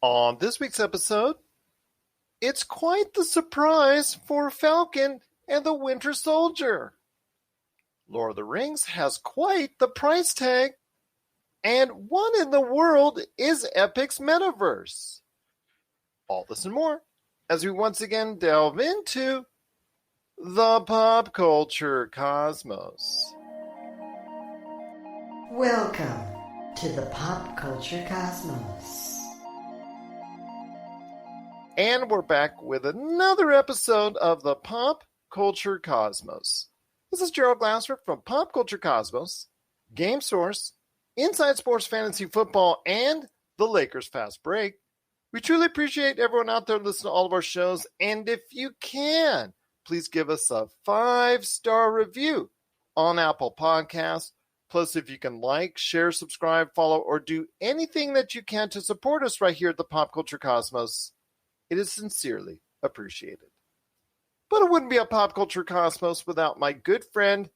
On this week's episode, it's quite the surprise for Falcon and the Winter Soldier. Lord of the Rings has quite the price tag, and what in the world is Epic's Metaverse? All this and more as we once again delve into the pop culture cosmos. Welcome to the pop culture cosmos. And we're back with another episode of the Pop Culture Cosmos. This is Gerald Glassford from Pop Culture Cosmos, Game Source, Inside Sports Fantasy Football, and the Lakers Fast Break. We truly appreciate everyone out there listening to all of our shows, and if you can, please give us a 5-star review on Apple Podcasts. Plus, if you can like, share, subscribe, follow, or do anything that you can to support us right here at the Pop Culture Cosmos, it is sincerely appreciated. But it wouldn't be a Pop Culture Cosmos without my good friend.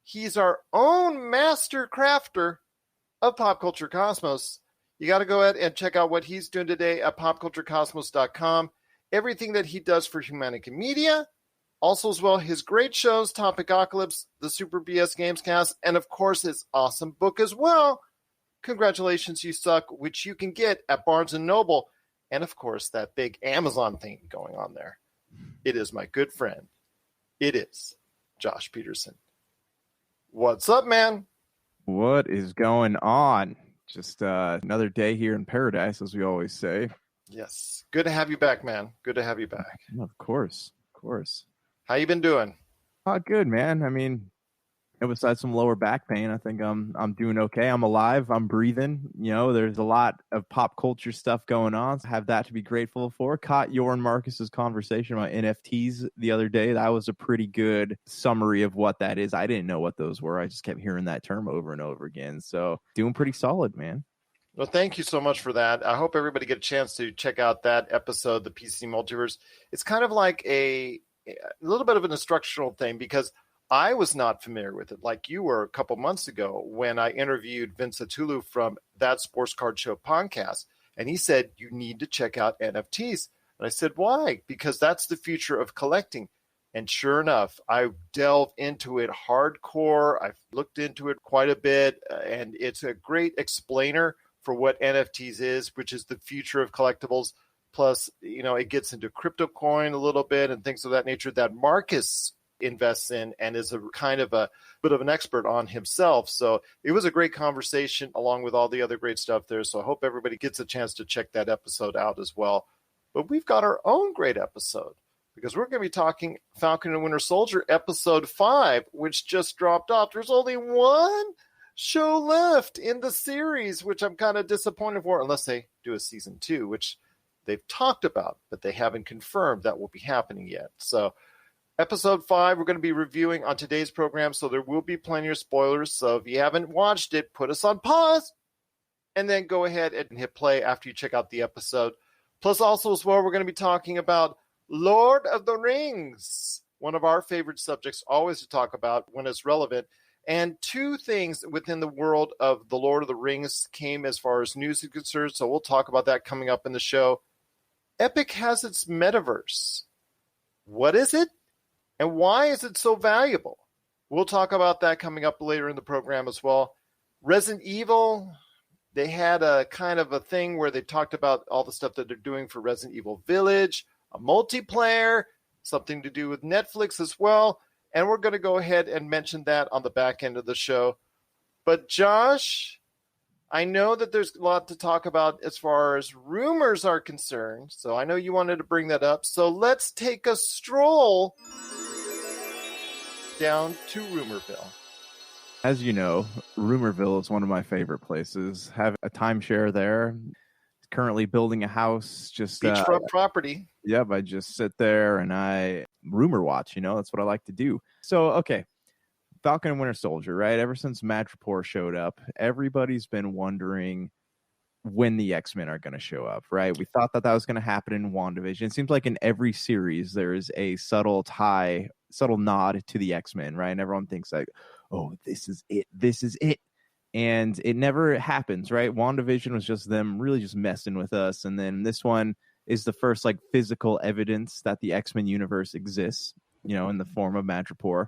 He's our own master crafter of Pop Culture Cosmos. You got to go ahead and check out what he's doing today at popculturecosmos.com. Everything that he does for Humanica Media. Also as well, his great shows, Topicocalypse, the Super BS Gamescast, and of course his awesome book as well, Congratulations You Suck, which you can get at Barnes & Noble. And, of course, that big Amazon thing going on there. It is my good friend. It is Josh Pederson. What's up, man? What is going on? Just another day here in paradise, as we always say. Yes. Good to have you back, man. Good to have you back. Of course. Of course. How you been doing? Good, man. I mean, besides some lower back pain, I think I'm doing okay. I'm alive. I'm breathing. You know, there's a lot of pop culture stuff going on. So I have that to be grateful for. Caught your and Marcus's conversation about NFTs the other day. That was a pretty good summary of what that is. I didn't know what those were. I just kept hearing that term over and over again. So doing pretty solid, man. Well, thank you so much for that. I hope everybody get a chance to check out that episode, the PC Multiverse. It's kind of like a little bit of an instructional thing because I was not familiar with it like you were a couple months ago when I interviewed Vince Atulu from That Sports Card Show podcast. And he said, you need to check out NFTs. And I said, why? Because that's the future of collecting. And sure enough, I delved into it hardcore. I've looked into it quite a bit. And it's a great explainer for what NFTs is, which is the future of collectibles. Plus, you know, it gets into crypto coin a little bit and things of that nature that Marcus invests in and is a kind of a bit of an expert on himself. So it was a great conversation along with all the other great stuff there. So I hope everybody gets a chance to check that episode out as well. But we've got our own great episode because we're going to be talking Falcon and Winter Soldier episode 5, which just dropped off. There's only one show left in the series, which I'm kind of disappointed for, unless they do a season 2, which they've talked about, but they haven't confirmed that will be happening yet. So Episode 5, we're going to be reviewing on today's program, so there will be plenty of spoilers. So if you haven't watched it, put us on pause, and then go ahead and hit play after you check out the episode. Plus, also as well, we're going to be talking about Lord of the Rings, one of our favorite subjects always to talk about when it's relevant. And 2 things within the world of the Lord of the Rings came as far as news is concerned, so we'll talk about that coming up in the show. Epic has its Metaverse. What is it? And why is it so valuable? We'll talk about that coming up later in the program as well. Resident Evil, they had a kind of a thing where they talked about all the stuff that they're doing for Resident Evil Village, a multiplayer, something to do with Netflix as well. And we're going to go ahead and mention that on the back end of the show. But Josh, I know that there's a lot to talk about as far as rumors are concerned. So I know you wanted to bring that up. So let's take a stroll down to Rumorville. As you know, Rumorville is one of my favorite places. Have a timeshare there. Currently building a house. Just beachfront property. Yep, I just sit there and I rumor watch. You know, that's what I like to do. So, okay, Falcon and Winter Soldier, right? Ever since Madripoor showed up, everybody's been wondering when the X-Men are going to show up, right? We thought that was going to happen in WandaVision. It seems like in every series there is a subtle nod to the X-Men, right? And everyone thinks like, oh, this is it. and it never happens, right? WandaVision was just them really just messing with us, and then this one is the first like physical evidence that the X-Men universe exists, in the form of Madripoor.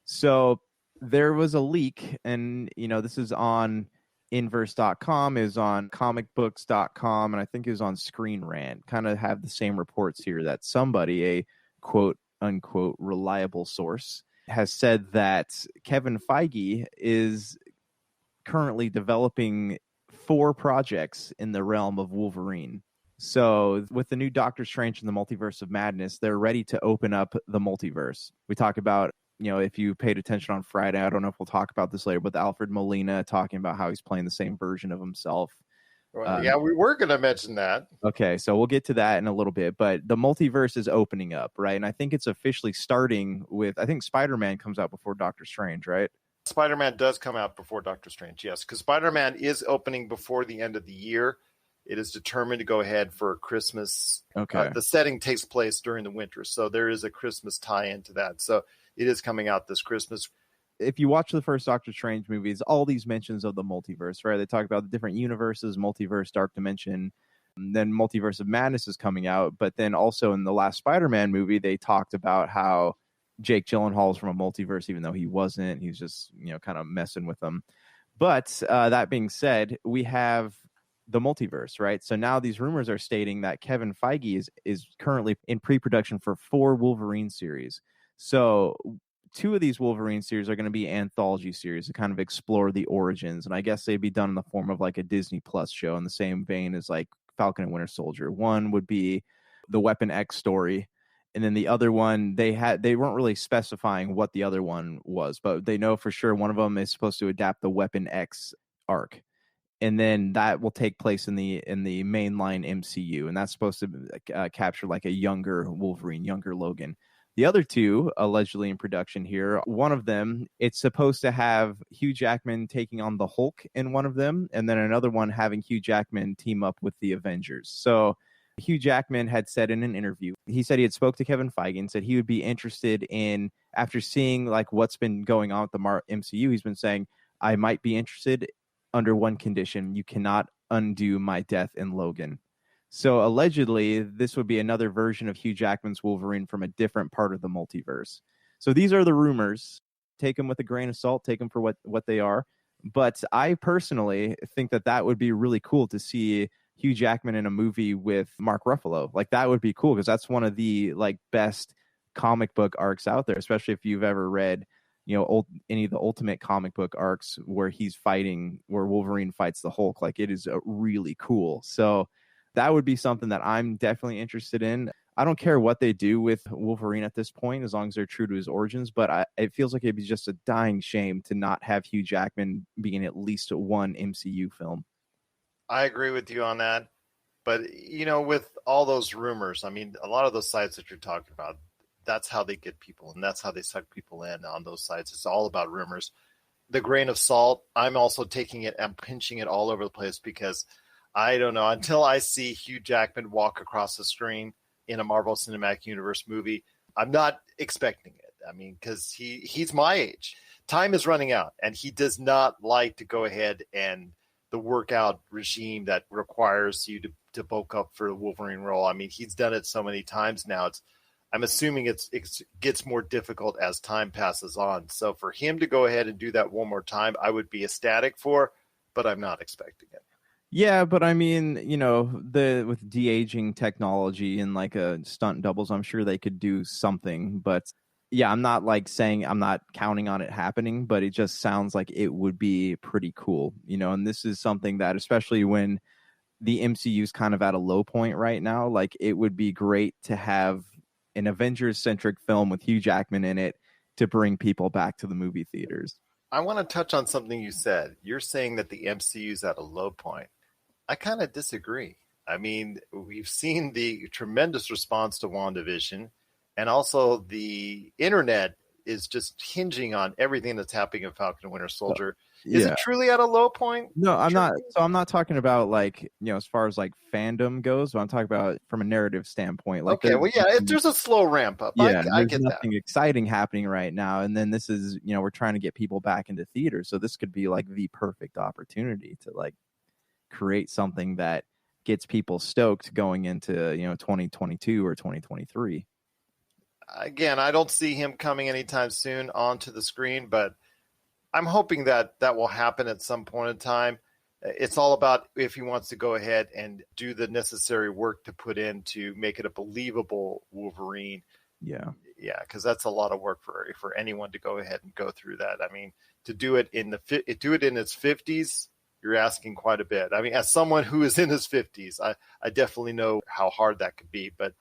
So there was a leak, and this is on inverse.com, is on comicbooks.com, and I think is on Screen Rant. Kind of have the same reports here that somebody, a quote unquote reliable source, has said that Kevin Feige is currently developing 4 projects in the realm of Wolverine. So with the new Doctor Strange and the Multiverse of Madness, they're ready to open up the multiverse. We talk about, if you paid attention on Friday, I don't know if we'll talk about this later, but Alfred Molina talking about how he's playing the same version of himself. Yeah, we were going to mention that. Okay, so we'll get to that in a little bit, but the multiverse is opening up, right? And I think it's officially starting with, I think Spider-Man comes out before Doctor Strange, right? Spider-Man does come out before Doctor Strange, yes, because Spider-Man is opening before the end of the year. It is determined to go ahead for Christmas. Okay. The setting takes place during the winter, so there is a Christmas tie-in to that. So it is coming out this Christmas. If you watch the first Doctor Strange movies, all these mentions of the multiverse, right? They talk about the different universes, multiverse, dark dimension. Then Multiverse of Madness is coming out. But then also in the last Spider-Man movie, they talked about how Jake Gyllenhaal is from a multiverse, even though he wasn't. He's just, kind of messing with them. But that being said, we have the multiverse, right? So now these rumors are stating that Kevin Feige is currently in pre-production for 4 Wolverine series. So 2 of these Wolverine series are going to be anthology series to kind of explore the origins. And I guess they'd be done in the form of like a Disney Plus show in the same vein as like Falcon and Winter Soldier. One would be the Weapon X story. And then the other one, they weren't really specifying what the other one was, but they know for sure one of them is supposed to adapt the Weapon X arc. And then that will take place in the mainline MCU. And that's supposed to capture like a younger Wolverine, younger Logan. The other 2 allegedly in production here, one of them, it's supposed to have Hugh Jackman taking on the Hulk in one of them, and then another one having Hugh Jackman team up with the Avengers. So Hugh Jackman had said in an interview, he said he had spoke to Kevin Feige and said he would be interested in, after seeing like what's been going on with the MCU, he's been saying, I might be interested under one condition: you cannot undo my death in Logan. So allegedly, this would be another version of Hugh Jackman's Wolverine from a different part of the multiverse. So these are the rumors. Take them with a grain of salt. Take them for what they are. But I personally think that would be really cool to see Hugh Jackman in a movie with Mark Ruffalo. Like, that would be cool because that's one of the like best comic book arcs out there, especially if you've ever read any of the Ultimate comic book arcs where where Wolverine fights the Hulk. Like, it is really cool. So that would be something that I'm definitely interested in. I don't care what they do with Wolverine at this point, as long as they're true to his origins, but it feels like it'd be just a dying shame to not have Hugh Jackman be in at least one MCU film. I agree with you on that. But, with all those rumors, I mean, a lot of those sites that you're talking about, that's how they get people, and that's how they suck people in on those sites. It's all about rumors. The grain of salt, I'm also taking it and pinching it all over the place because I don't know. Until I see Hugh Jackman walk across the screen in a Marvel Cinematic Universe movie, I'm not expecting it. I mean, because he's my age. Time is running out, and he does not like to go ahead and the workout regime that requires you to bulk up for the Wolverine role. I mean, he's done it so many times now. I'm assuming it gets more difficult as time passes on. So for him to go ahead and do that one more time, I would be ecstatic for, but I'm not expecting it. Yeah, but I mean, with de-aging technology and like a stunt doubles, I'm sure they could do something. But yeah, I'm not like saying I'm not counting on it happening, but it just sounds like it would be pretty cool, and this is something that, especially when the MCU is kind of at a low point right now, like it would be great to have an Avengers-centric film with Hugh Jackman in it to bring people back to the movie theaters. I want to touch on something you said. You're saying that the MCU is at a low point. I kind of disagree. I mean, we've seen the tremendous response to WandaVision, and also the internet is just hinging on everything that's happening in Falcon and Winter Soldier. Yeah. Is it truly at a low point? No, I'm not. So I'm not talking about like, as far as like fandom goes, but I'm talking about from a narrative standpoint. Like, okay, well, yeah, there's a slow ramp up. Yeah, I there's get nothing that. exciting happening right now. And then this is, we're trying to get people back into theaters. So this could be like the perfect opportunity to like create something that gets people stoked going into, 2022 or 2023. Again, I don't see him coming anytime soon onto the screen, but I'm hoping that will happen at some point in time. It's all about if he wants to go ahead and do the necessary work to put in to make it a believable Wolverine. Yeah, because that's a lot of work for anyone to go ahead and go through that. I mean, to do it in its 50s, you're asking quite a bit. I mean, as someone who is in his 50s, I definitely know how hard that could be. But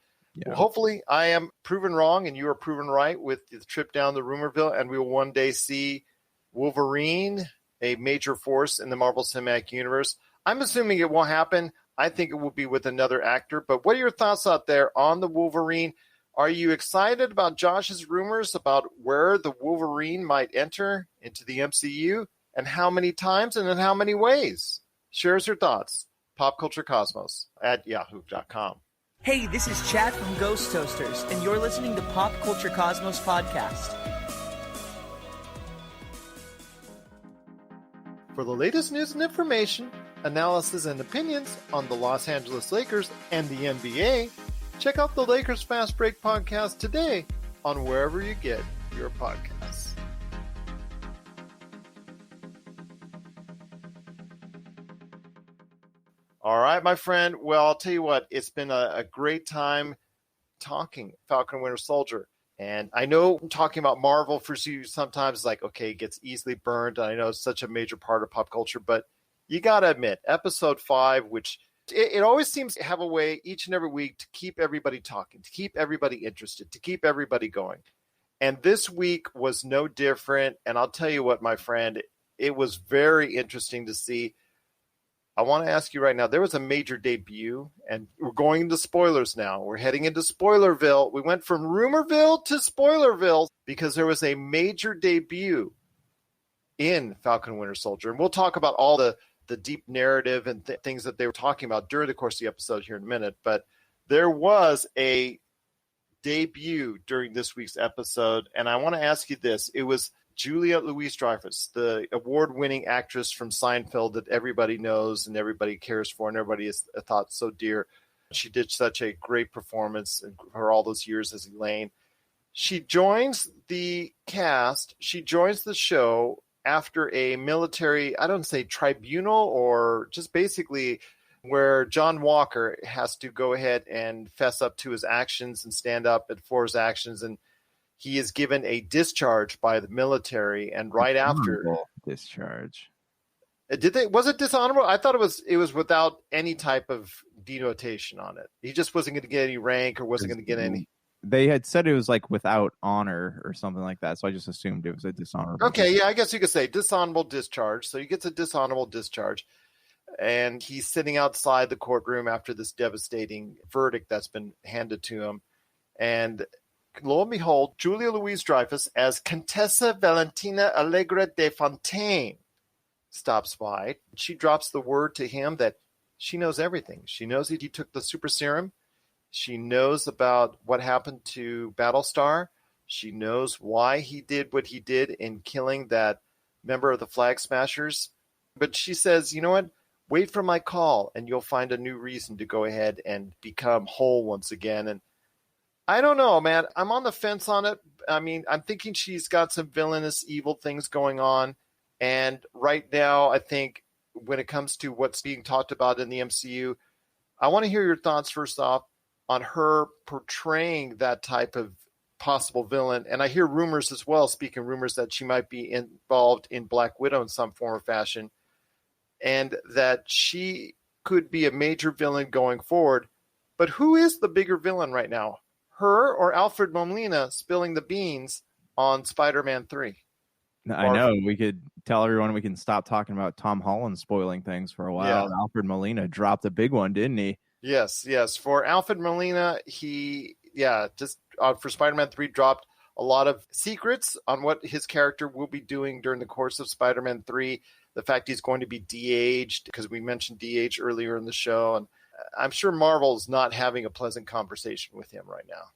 well, hopefully, I am proven wrong and you are proven right with the trip down the Rumorville, and we will one day see Wolverine, a major force in the Marvel Cinematic Universe. I'm assuming it will happen. I think it will be with another actor. But what are your thoughts out there on the Wolverine? Are you excited about Josh's rumors about where the Wolverine might enter into the MCU and how many times and in how many ways? Share us your thoughts. popculturecosmos@yahoo.com. Hey, this is Chad from Ghost Toasters, and you're listening to Pop Culture Cosmos Podcast. For the latest news and information, analysis and opinions on the Los Angeles Lakers and the NBA, check out the Lakers Fast Break podcast today on wherever you get your podcasts. All right, my friend. Well, I'll tell you what, it's been a great time talking Falcon Winter Soldier. And I know talking about Marvel for you sometimes is like, okay, it gets easily burned. I know it's such a major part of pop culture, but you got to admit, episode 5, which it always seems to have a way each and every week to keep everybody talking, to keep everybody interested, to keep everybody going. And this week was no different. And I'll tell you what, my friend, it was very interesting to see. I want to ask you right now, there was a major debut, and we're going into spoilers now. We're heading into Spoilerville. We went from Rumorville to Spoilerville because there was a major debut in Falcon Winter Soldier. And we'll talk about all the deep narrative and things that they were talking about during the course of the episode here in a minute. But there was a debut during this week's episode, and I want to ask you this. It was Julia Louis-Dreyfus, the award-winning actress from Seinfeld that everybody knows and everybody cares for and everybody has thought so dear. She did such a great performance for all those years as Elaine. She joins the cast. She joins the show after a military, I don't say tribunal, or just basically where John Walker has to go ahead and fess up to his actions and stand up for his actions, and he is given a discharge by the military, and right after discharge. Was it dishonorable? I thought it was without any type of denotation on it. He just wasn't going to get any rank or wasn't going to get any. They had said it was like without honor or something like that, so I just assumed it was a dishonorable. Okay, yeah, I guess you could say dishonorable discharge. So he gets a dishonorable discharge, and he's sitting outside the courtroom after this devastating verdict that's been handed to him, and lo and behold, Julia Louis-Dreyfus as Contessa Valentina Allegra de Fontaine stops by. She drops the word to him that she knows everything. She knows that he took the super serum. She knows about what happened to Battlestar. She knows why he did what he did in killing that member of the Flag Smashers. But she says, you know what? Wait for my call, and you'll find a new reason to go ahead and become whole once again. And I don't know, man. I'm on the fence on it. I mean, I'm thinking she's got some villainous, evil things going on. And right now, I think when it comes to what's being talked about in the MCU, I want to hear your thoughts first off on her portraying that type of possible villain. And I hear rumors as well, speaking rumors, that she might be involved in Black Widow in some form or fashion, and that she could be a major villain going forward. But who is the bigger villain right now? Her or Alfred Molina spilling the beans on Spider-Man 3? I know. We could tell everyone we can stop talking about Tom Holland spoiling things for a while. Yeah. Alfred Molina dropped a big one, didn't he? Yes. For Alfred Molina, for Spider-Man 3 dropped a lot of secrets on what his character will be doing during the course of Spider-Man 3. The fact he's going to be de-aged, because we mentioned de-age earlier in the show. And I'm sure Marvel's not having a pleasant conversation with him right now.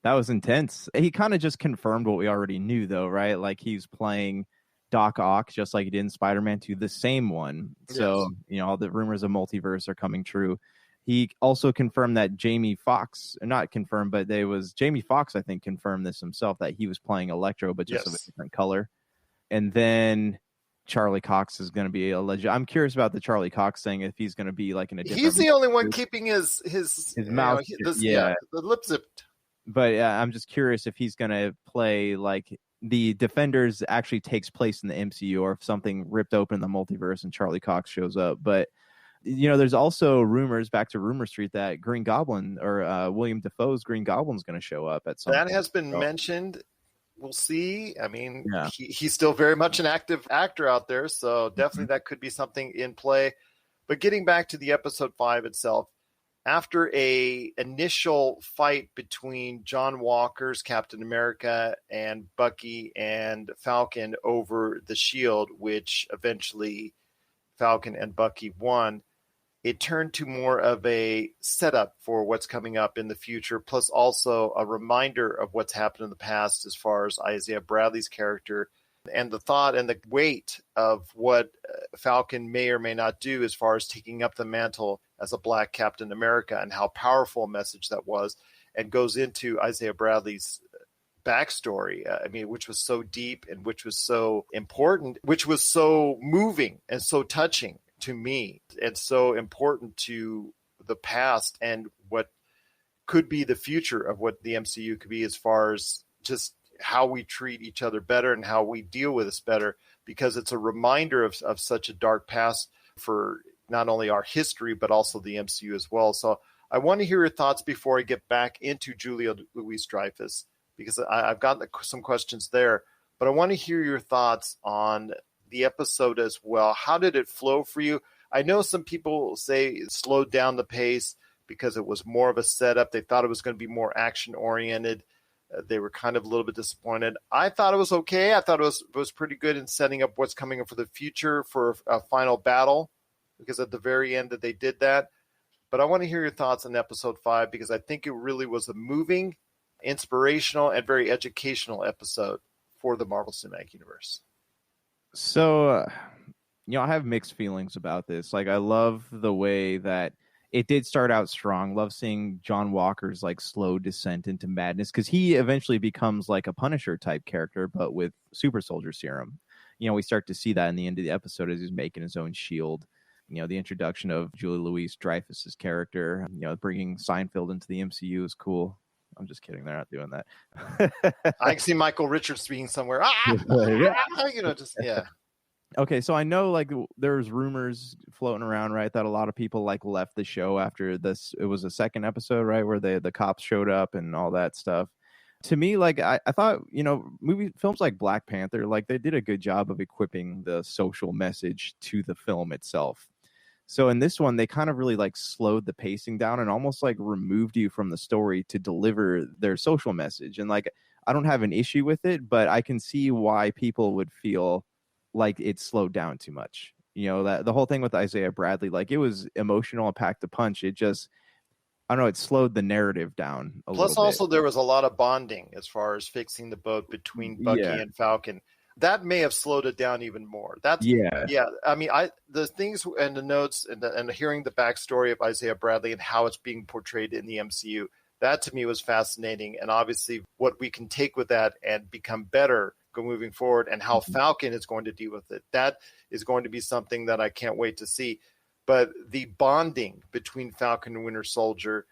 That was intense. He kind of just confirmed what we already knew, though, right? Like he's playing Doc Ock, just like he did in Spider-Man 2, the same one. So, all the rumors of multiverse are coming true. He also confirmed that Jamie Foxx, not confirmed, but Jamie Foxx, I think, confirmed this himself, that he was playing Electro, but just of a different color. And then Charlie Cox is going to be a legend. I'm curious about the Charlie Cox thing, if he's going to be like in a different... He's the only one keeping his mouth, the lip zipped. But I'm just curious if he's going to play like the Defenders actually takes place in the MCU, or if something ripped open the multiverse and Charlie Cox shows up. But, there's also rumors, back to Rumor Street, that Green Goblin or William Dafoe's Green Goblin is going to show up at some point. That has been mentioned. We'll see. I mean, he's still very much an active actor out there, so definitely that could be something in play. But getting back to the episode 5 itself, after a initial fight between John Walker's Captain America and Bucky and Falcon over the shield, which eventually Falcon and Bucky won, it turned to more of a setup for what's coming up in the future, plus also a reminder of what's happened in the past as far as Isaiah Bradley's character and the thought and the weight of what Falcon may or may not do as far as taking up the mantle as a Black Captain America, and how powerful a message that was, and goes into Isaiah Bradley's backstory, which was so deep and which was so important, which was so moving and so touching to me, and so important to the past and what could be the future of what the MCU could be, as far as just how we treat each other better and how we deal with this better, because it's a reminder of such a dark past for not only our history, but also the MCU as well. So I want to hear your thoughts before I get back into Julia Louis-Dreyfus, because I've got some questions there, but I want to hear your thoughts on the episode as well. How did it flow for you? I know some people say it slowed down the pace because it was more of a setup. They thought it was going to be more action oriented. They were kind of a little bit disappointed. I thought it was okay. I thought it was pretty good in setting up what's coming up for the future for a final battle, because at the very end that they did that. But I want to hear your thoughts on episode 5, because I think it really was a moving, inspirational, and very educational episode for the Marvel Cinematic Universe. So, I have mixed feelings about this. Like, I love the way that it did start out strong. Love seeing John Walker's like slow descent into madness, because he eventually becomes like a Punisher type character, but with super soldier serum. We start to see that in the end of the episode as he's making his own shield. The introduction of Julia Louis-Dreyfus's character, bringing Seinfeld into the MCU is cool. I'm just kidding. They're not doing that. I can see Michael Richards being somewhere. Okay, so I know like there's rumors floating around, right, that a lot of people like left the show after this. It was a second episode, right, where the cops showed up and all that stuff. To me, like I thought, films like Black Panther, like they did a good job of equipping the social message to the film itself. So in this one, they kind of really like slowed the pacing down and almost like removed you from the story to deliver their social message. And like, I don't have an issue with it, but I can see why people would feel like it slowed down too much. That the whole thing with Isaiah Bradley, like it was emotional and packed a punch. It just, I don't know, it slowed the narrative down a little bit. Plus also there was a lot of bonding as far as fixing the boat between Bucky and Falcon. That may have slowed it down even more. I mean, the things and the notes and hearing the backstory of Isaiah Bradley and how it's being portrayed in the MCU, that to me was fascinating. And obviously what we can take with that and become better moving forward, and how Falcon is going to deal with it. That is going to be something that I can't wait to see. But the bonding between Falcon and Winter Soldier,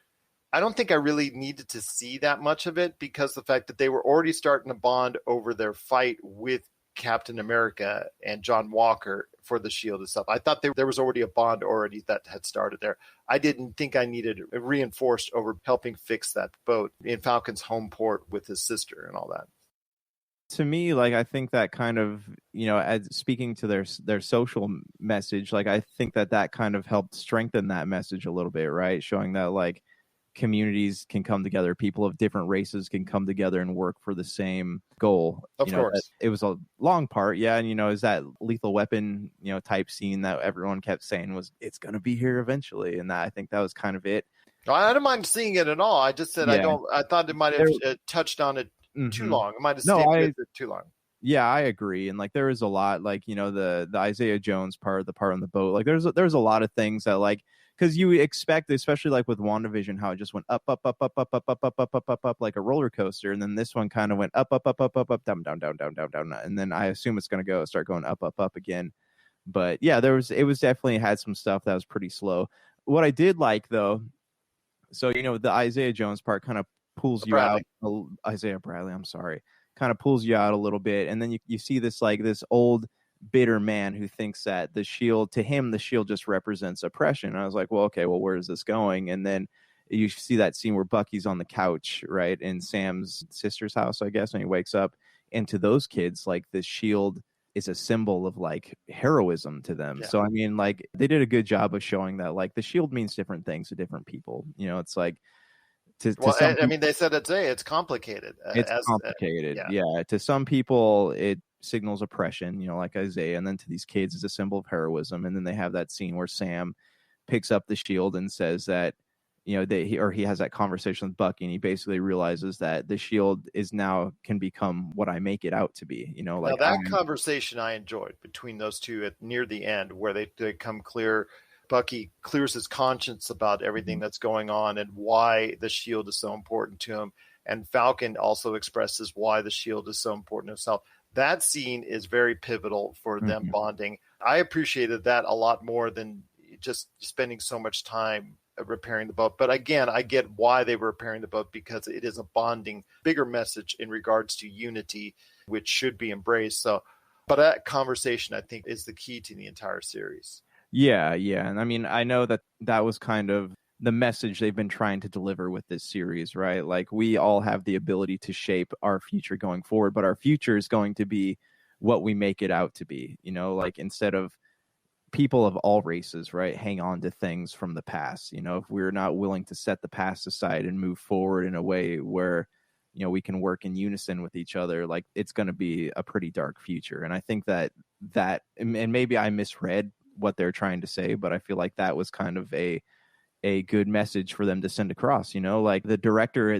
I don't think I really needed to see that much of it, because the fact that they were already starting to bond over their fight with Captain America and John Walker for the shield and stuff. I thought there was already a bond already that had started there. I didn't think I needed it reinforced over helping fix that boat in Falcon's home port with his sister and all that. To me, like, I think that kind of, as speaking to their social message, like, I think that kind of helped strengthen that message a little bit, right? Showing that, like, communities can come together, people of different races can come together and work for the same goal. Of course. It was a long part, yeah, and is that Lethal Weapon, type scene that everyone kept saying was it's going to be here eventually, and I think that was kind of it. I don't mind seeing it at all. I just said I thought it might have touched on it too long. It might have stayed with it too long. Yeah, I agree. And like there is a lot, like, the Isaiah Jones part, the part on the boat, like there's a lot of things that, like, because you expect, especially like with WandaVision, how it just went up, up, up, up, up, up, up, up, up, up, up, up, like a roller coaster, and then this one kind of went up, up, up, up, up, up, down, down, down, down, down, down, and then I assume it's going to start going up, up, up again. But yeah, it was definitely had some stuff that was pretty slow. What I did like though, so the Isaiah Jones part kind of pulls you out. Isaiah Bradley, I'm sorry, kind of pulls you out a little bit, and then you see this old bitter man who thinks that the shield just represents oppression. And I was like, well, okay, well, where is this going? And then you see that scene where Bucky's on the couch, right, in Sam's sister's house, I guess, when he wakes up. And to those kids, like, the shield is a symbol of like heroism to them. Yeah. So I mean, like, they did a good job of showing that like the shield means different things to different people. It's like they said it's complicated. It's complicated. Yeah. To some people, it signals oppression, like Isaiah, and then to these kids is a symbol of heroism. And then they have that scene where Sam picks up the shield and says that, he has that conversation with Bucky, and he basically realizes that the shield can become what I make it out to be. Like that conversation I enjoyed between those two near the end, where they come clear. Bucky clears his conscience about everything that's going on and why the shield is so important to him. And Falcon also expresses why the shield is so important to himself. That scene is very pivotal for them bonding. I appreciated that a lot more than just spending so much time repairing the boat. But again, I get why they were repairing the boat, because it is a bonding, bigger message in regards to unity, which should be embraced. But that conversation, I think, is the key to the entire series. Yeah. And I mean, I know that was kind of the message they've been trying to deliver with this series, right? Like, we all have the ability to shape our future going forward, but our future is going to be what we make it out to be, like, instead of people of all races, right, hang on to things from the past. If we're not willing to set the past aside and move forward in a way where, we can work in unison with each other, like, it's going to be a pretty dark future. And I think that, and maybe I misread what they're trying to say, but I feel like that was kind of a good message for them to send across. Like the director,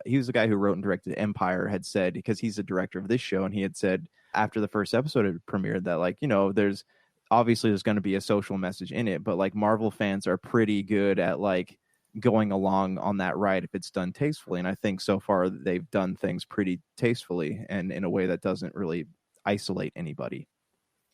he was the guy who wrote and directed Empire, had said, because he's the director of this show, and he had said after the first episode had premiered that, like, there's going to be a social message in it, but like Marvel fans are pretty good at like going along on that ride if it's done tastefully. And I think so far they've done things pretty tastefully and in a way that doesn't really isolate anybody.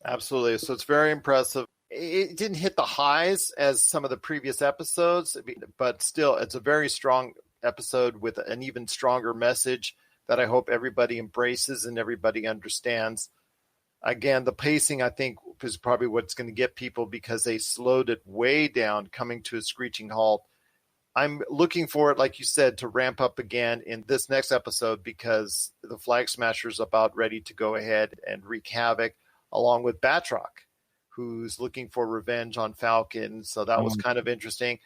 Absolutely. So it's very impressive. It didn't hit the highs as some of the previous episodes, but still, it's a very strong episode with an even stronger message that I hope everybody embraces and everybody understands. Again, the pacing, I think, is probably what's going to get people, because they slowed it way down, coming to a screeching halt. I'm looking for it, like you said, to ramp up again in this next episode, because the Flag Smasher's about ready to go ahead and wreak havoc, along with Batroc, who's looking for revenge on Falcon. So that was kind of interesting.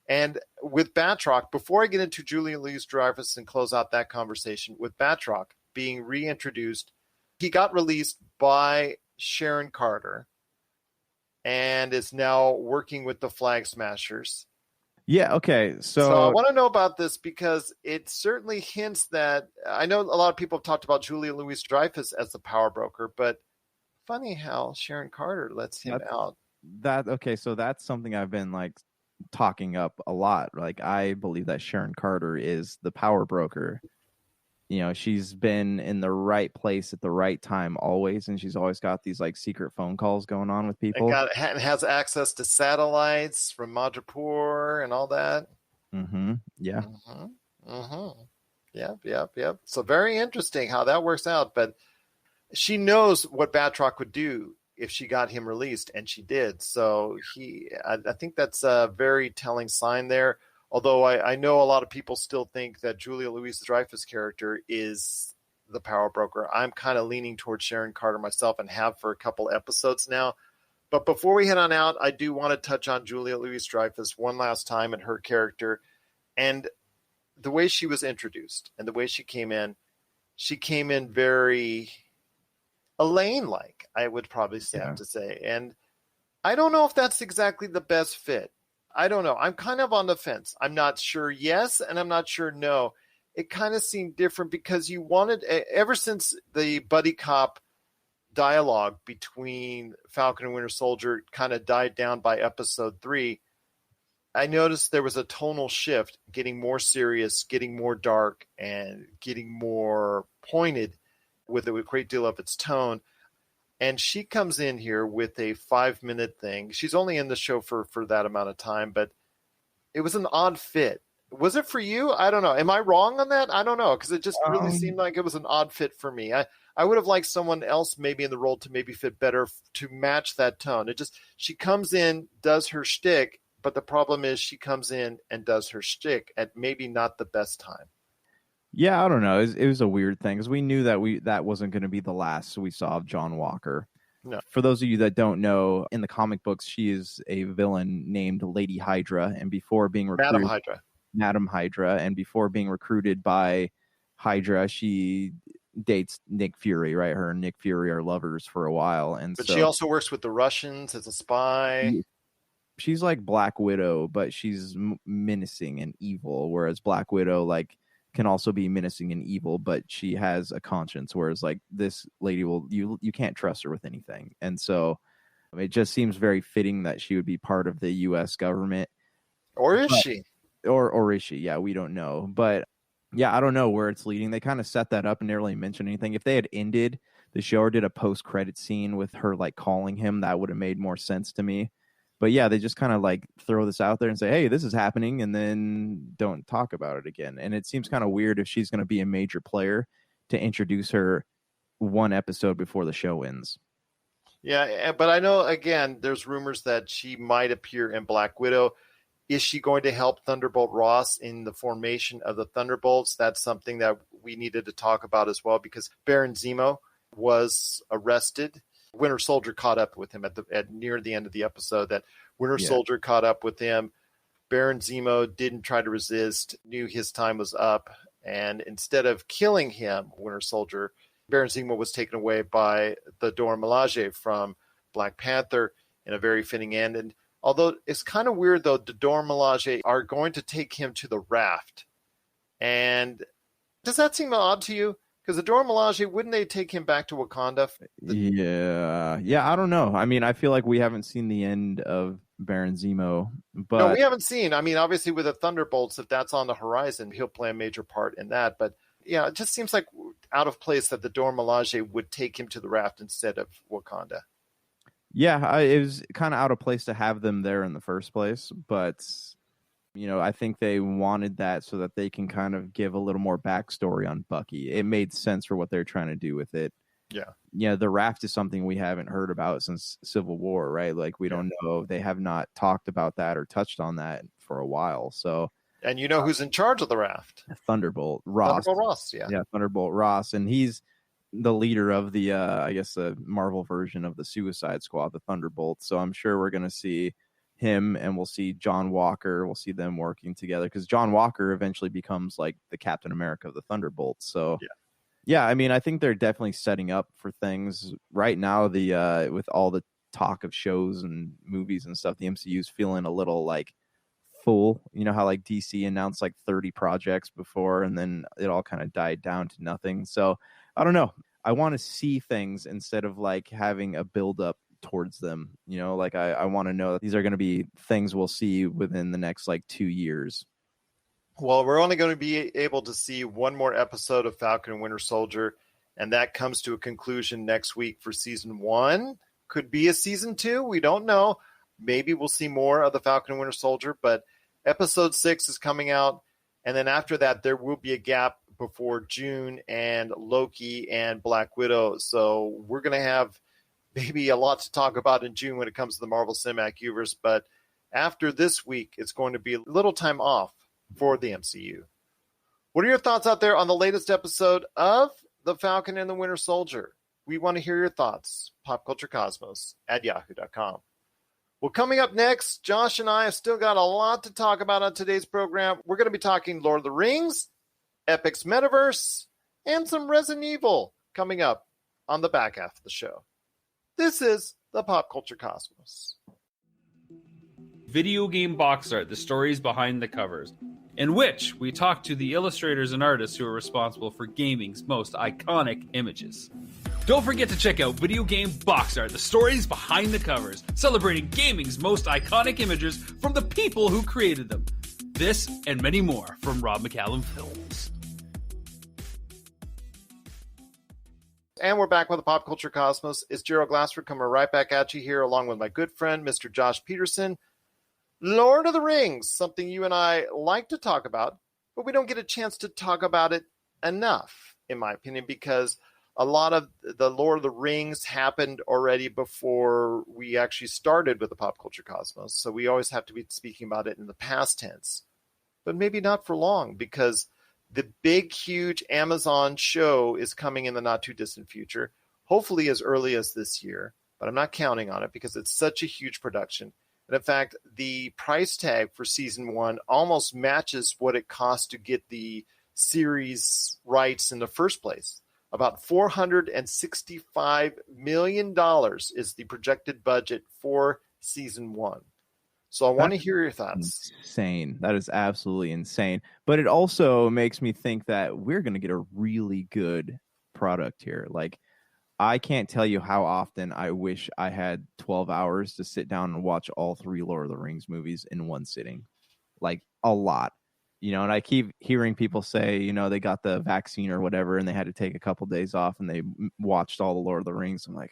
And with Batroc, before I get into Julia Louis-Dreyfus and close out that conversation, with Batroc being reintroduced, he got released by Sharon Carter and is now working with the Flag Smashers. Yeah, okay. So I want to know about this, because it certainly hints that, I know a lot of people have talked about Julia Louis-Dreyfus as the power broker, but funny how Sharon Carter lets him out. So that's something I've been like talking up a lot. Like, I believe that Sharon Carter is the power broker. She's been in the right place at the right time always, and she's always got these like secret phone calls going on with people. And has access to satellites from Madripoor and all that. Yeah. Yep. So very interesting how that works out, but she knows what Batroc would do if she got him released, and she did. So I think that's a very telling sign there. Although I know a lot of people still think that Julia Louis-Dreyfus' character is the power broker. I'm kind of leaning towards Sharon Carter myself, and have for a couple episodes now. But before we head on out, I do want to touch on Julia Louis-Dreyfus one last time and her character. And the way she was introduced and the way she came in very Elaine-like, I would probably have to say. And I don't know if that's exactly the best fit. I don't know. I'm kind of on the fence. I'm not sure yes, and I'm not sure no. It kind of seemed different because you wanted, ever since the buddy cop dialogue between Falcon and Winter Soldier kind of died down by episode 3, I noticed there was a tonal shift, getting more serious, getting more dark, and getting more pointed with a great deal of its tone. And she comes in here with a 5-minute thing. She's only in the show for that amount of time, but it was an odd fit. Was it for you? I don't know. Am I wrong on that? I don't know, because it just really seemed like it was an odd fit for me. I would have liked someone else maybe in the role to maybe fit better to match that tone. She comes in, does her shtick, but the problem is she comes in and does her shtick at maybe not the best time. Yeah, I don't know. It was a weird thing because we knew that wasn't going to be the last we saw of John Walker. No. For those of you that don't know, in the comic books, she is a villain named Lady Hydra, and before being recruited, Madam Hydra, and before being recruited by Hydra, she dates Nick Fury, right? Her and Nick Fury are lovers for a while, but she also works with the Russians as a spy. She's like Black Widow, but she's menacing and evil, whereas Black Widow can also be menacing and evil, but she has a conscience, whereas this lady you can't trust her with anything. And so it just seems very fitting that she would be part of the US government. Or is she? Or is she? Yeah, we don't know. But yeah, I don't know where it's leading. They kind of set that up and never really mentioned anything. If they had ended the show or did a post-credit scene with her calling him, that would have made more sense to me. But yeah, they just kind of throw this out there and say, hey, this is happening, and then don't talk about it again. And it seems kind of weird if she's going to be a major player to introduce her one episode before the show ends. Yeah, but I know, again, there's rumors that she might appear in Black Widow. Is she going to help Thunderbolt Ross in the formation of the Thunderbolts? That's something that we needed to talk about as well, because Baron Zemo was arrested. Winter Soldier caught up with him at near the end of the episode. That Winter Soldier caught up with him. Baron Zemo didn't try to resist, knew his time was up, and instead of killing him, Winter Soldier, Baron Zemo was taken away by the Dora Milaje from Black Panther in a very fitting end. And although it's kind of weird, though, the Dora Milaje are going to take him to the raft. And does that seem odd to you? Because the Dora Milaje, wouldn't they take him back to Wakanda? Yeah, I don't know. I mean, I feel like we haven't seen the end of Baron Zemo. But no, we haven't seen. I mean, obviously with the Thunderbolts, if that's on the horizon, he'll play a major part in that. But yeah, it just seems like out of place that the Dora Milaje would take him to the raft instead of Wakanda. Yeah, it was kind of out of place to have them there in the first place. But I think they wanted that so that they can kind of give a little more backstory on Bucky. It made sense for what they're trying to do with it. Yeah. Yeah, the raft is something we haven't heard about since Civil War, right? We don't know. They have not talked about that or touched on that for a while. So, and you know who's in charge of the raft? Thunderbolt Ross. Thunderbolt Ross, yeah. Yeah, Thunderbolt Ross. And he's the leader of the, I guess, the Marvel version of the Suicide Squad, the Thunderbolts. So I'm sure we're going to see him, and we'll see John Walker. We'll see them working together because John Walker eventually becomes the Captain America of the Thunderbolts. So yeah, I mean, I think they're definitely setting up for things right now. The with all the talk of shows and movies and stuff, the MCU's feeling a little full. You know how DC announced 30 projects before, and then it all kind of died down to nothing. So I don't know. I want to see things instead of having a build up towards them. I want to know that these are going to be things we'll see within the next 2 years. Well, we're only going to be able to see one more episode of Falcon and Winter Soldier, and that comes to a conclusion next week for season 1. Could be a season 2. We don't know. Maybe we'll see more of the Falcon and Winter Soldier, but episode 6 is coming out, and then after that, there will be a gap before June and Loki and Black Widow. So we're going to have maybe a lot to talk about in June when it comes to the Marvel Cinematic Universe. But after this week, it's going to be a little time off for the MCU. What are your thoughts out there on the latest episode of The Falcon and the Winter Soldier? We want to hear your thoughts. PopCultureCosmos@yahoo.com. Well, coming up next, Josh and I have still got a lot to talk about on today's program. We're going to be talking Lord of the Rings, Epic's Metaverse, and some Resident Evil coming up on the back half of the show. This is the Pop Culture Cosmos. Video game box art, the stories behind the covers, in which we talk to the illustrators and artists who are responsible for gaming's most iconic images. Don't forget to check out Video Game Box Art, the stories behind the covers, celebrating gaming's most iconic images from the people who created them. This and many more from Rob McCallum Films. And we're back with the Pop Culture Cosmos. It's Gerald Glassford coming right back at you here along with my good friend, Mr. Josh Pederson. Lord of the Rings, something you and I like to talk about, but we don't get a chance to talk about it enough, in my opinion, because a lot of the Lord of the Rings happened already before we actually started with the Pop Culture Cosmos. So we always have to be speaking about it in the past tense, but maybe not for long, because the big, huge Amazon show is coming in the not too distant future, hopefully as early as this year, but I'm not counting on it because it's such a huge production. And in fact, the price tag for season 1 almost matches what it cost to get the series rights in the first place. About $465 million is the projected budget for season 1. So I want to hear your thoughts. Insane. That is absolutely insane. But it also makes me think that we're going to get a really good product here. Like, I can't tell you how often I wish I had 12 hours to sit down and watch all 3 Lord of the Rings movies in one sitting. Like, a lot. And I keep hearing people say, they got the vaccine or whatever, and they had to take a couple days off, and they watched all the Lord of the Rings. I'm like,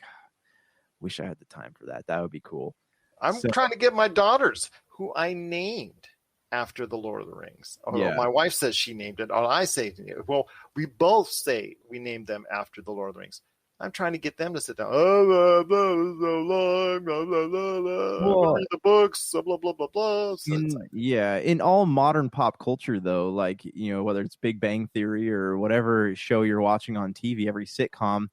wish I had the time for that. That would be cool. I'm trying to get my daughters, who I named after the Lord of the Rings. Although my wife says she named it, or I say, well, we both say we named them after the Lord of the Rings. I'm trying to get them to sit down. Read the books, blah, blah, blah, blah. So in all modern pop culture, though, like, whether it's Big Bang Theory or whatever show you're watching on TV, every sitcom,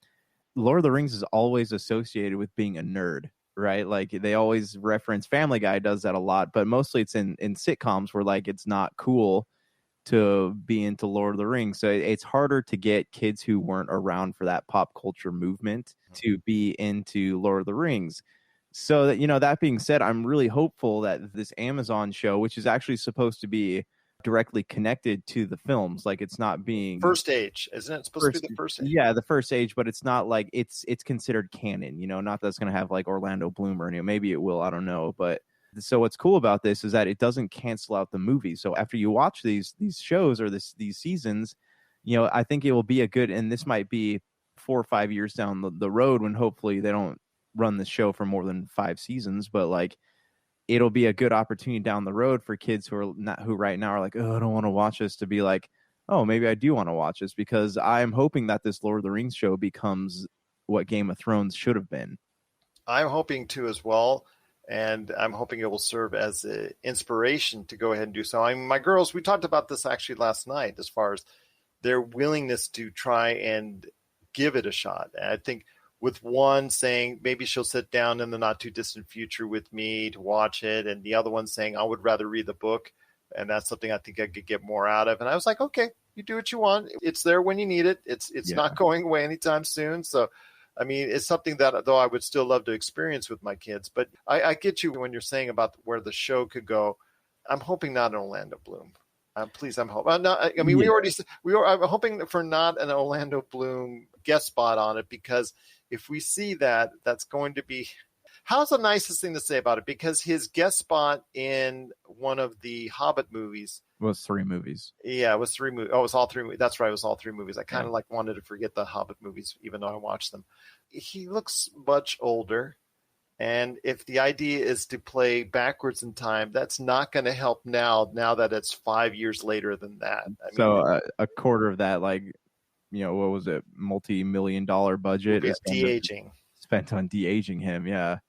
Lord of the Rings is always associated with being a nerd, right? Like, they always reference, Family Guy does that a lot, but mostly it's in sitcoms where, like, it's not cool to be into Lord of the Rings. So it's harder to get kids who weren't around for that pop culture movement to be into Lord of the Rings. So that, that being said, I'm really hopeful that this Amazon show, which is actually supposed to be directly connected to the films, like, it's not being First Age, isn't it supposed to be the First Age? Yeah, the First Age, but it's not like it's considered canon, not that it's going to have like Orlando Bloom or anything. Maybe it will, I don't know. But so what's cool about this is that it doesn't cancel out the movie. So after you watch these shows or these seasons, I think it will be a good, and this might be 4 or 5 years down the road when hopefully they don't run the show for more than 5 seasons, but like, it'll be a good opportunity down the road for kids who right now are like, oh, I don't want to watch this, to be like, oh, maybe I do want to watch this, because I'm hoping that this Lord of the Rings show becomes what Game of Thrones should have been. I'm hoping to as well. And I'm hoping it will serve as an inspiration to go ahead and do so. I mean, my girls, we talked about this actually last night as far as their willingness to try and give it a shot. And I think with one saying maybe she'll sit down in the not too distant future with me to watch it, and the other one saying I would rather read the book, and that's something I think I could get more out of. And I was like, okay, you do what you want. It's there when you need it. It's not going away anytime soon. So I mean, it's something that, though, I would still love to experience with my kids. But I get you when you're saying about where the show could go. I'm hoping not an Orlando Bloom. Please, I'm hoping. I'm hoping for not an Orlando Bloom guest spot on it, because if we see that, that's going to be. How's the nicest thing to say about it? Because his guest spot in one of the Hobbit movies was 3 movies. Yeah, it was 3 movies. Oh, it was all 3 movies. That's right, it was all 3 movies. I kind of wanted to forget the Hobbit movies, even though I watched them. He looks much older, and if the idea is to play backwards in time, that's not going to help now that it's 5 years later than that. A quarter of that, like, what was it, multi-million-dollar budget is de-aging. Spent on de-aging him, yeah.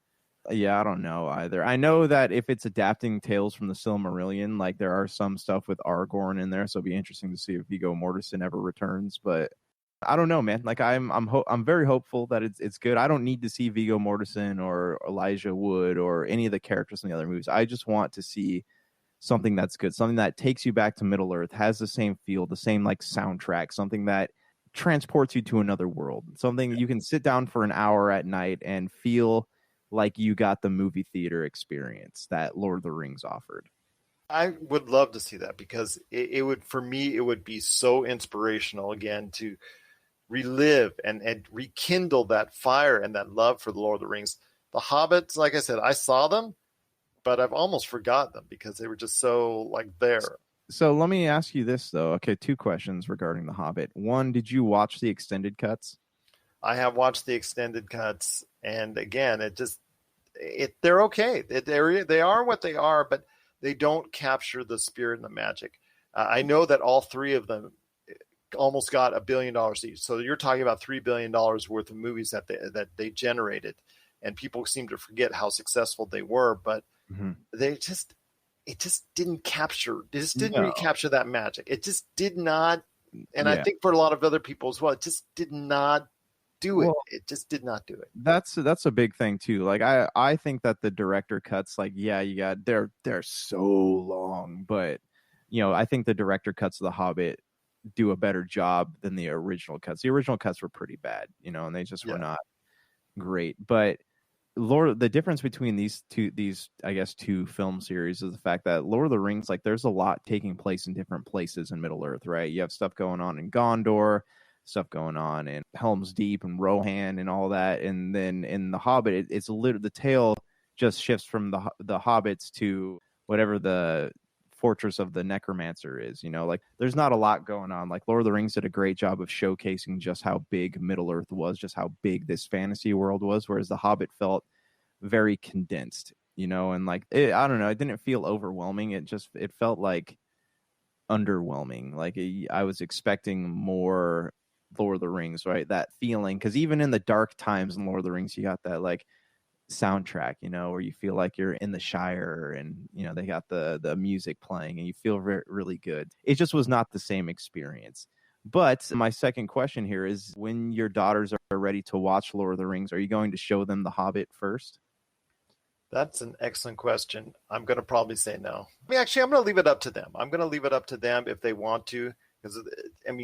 Yeah, I don't know either. I know that if it's adapting Tales from the Silmarillion, like, there are some stuff with Aragorn in there, so it'll be interesting to see if Viggo Mortensen ever returns. But I don't know, man. Like I'm very hopeful that it's good. I don't need to see Viggo Mortensen or Elijah Wood or any of the characters in the other movies. I just want to see something that's good, something that takes you back to Middle Earth, has the same feel, the same like soundtrack, something that transports you to another world, something you can sit down for an hour at night and feel like you got the movie theater experience that Lord of the Rings offered. I would love to see that because it would, for me, it would be so inspirational again to relive and rekindle that fire and that love for the Lord of the Rings. The Hobbits, like I said, I saw them, but I've almost forgot them because they were just so like there. So let me ask you this though. Okay, 2 questions regarding The Hobbit. One, did you watch the extended cuts? I have watched the extended cuts, and again, they're okay. They are what they are, but they don't capture the spirit and the magic. I know that all 3 of them almost got $1 billion each. So you're talking about $3 billion worth of movies that they generated, and people seem to forget how successful they were. But it just didn't capture. It just didn't recapture that magic. It just did not. And I think for a lot of other people as well, it just did not do it. Well, it just did not do it. That's a big thing too. Like I think that the director cuts, like, they're so long, but I think the director cuts of The Hobbit do a better job than the original cuts. The original cuts were pretty bad, and they just were not great. But the difference between these I guess 2 film series is the fact that Lord of the Rings, like, there's a lot taking place in different places in Middle Earth, right? You have stuff going on in Gondor, stuff going on in Helm's Deep and Rohan and all that, and then in The Hobbit, it's literally the tale just shifts from the hobbits to whatever the fortress of the necromancer is. Like, there's not a lot going on. Like, Lord of the Rings did a great job of showcasing just how big Middle Earth was, just how big this fantasy world was, whereas The Hobbit felt very condensed, and like I don't know, it didn't feel overwhelming. It felt like underwhelming. Like I was expecting more Lord of the Rings, right? That feeling, because even in the dark times in Lord of the Rings, you got that like soundtrack, where you feel like you're in the Shire, and they got the music playing, and you feel really good. It just was not the same experience. But my second question here is, when your daughters are ready to watch Lord of the Rings, are you going to show them The Hobbit first? That's an excellent question. I'm going to probably say no. Actually, I'm going to leave it up to them. I'm going to leave it up to them if they want to, because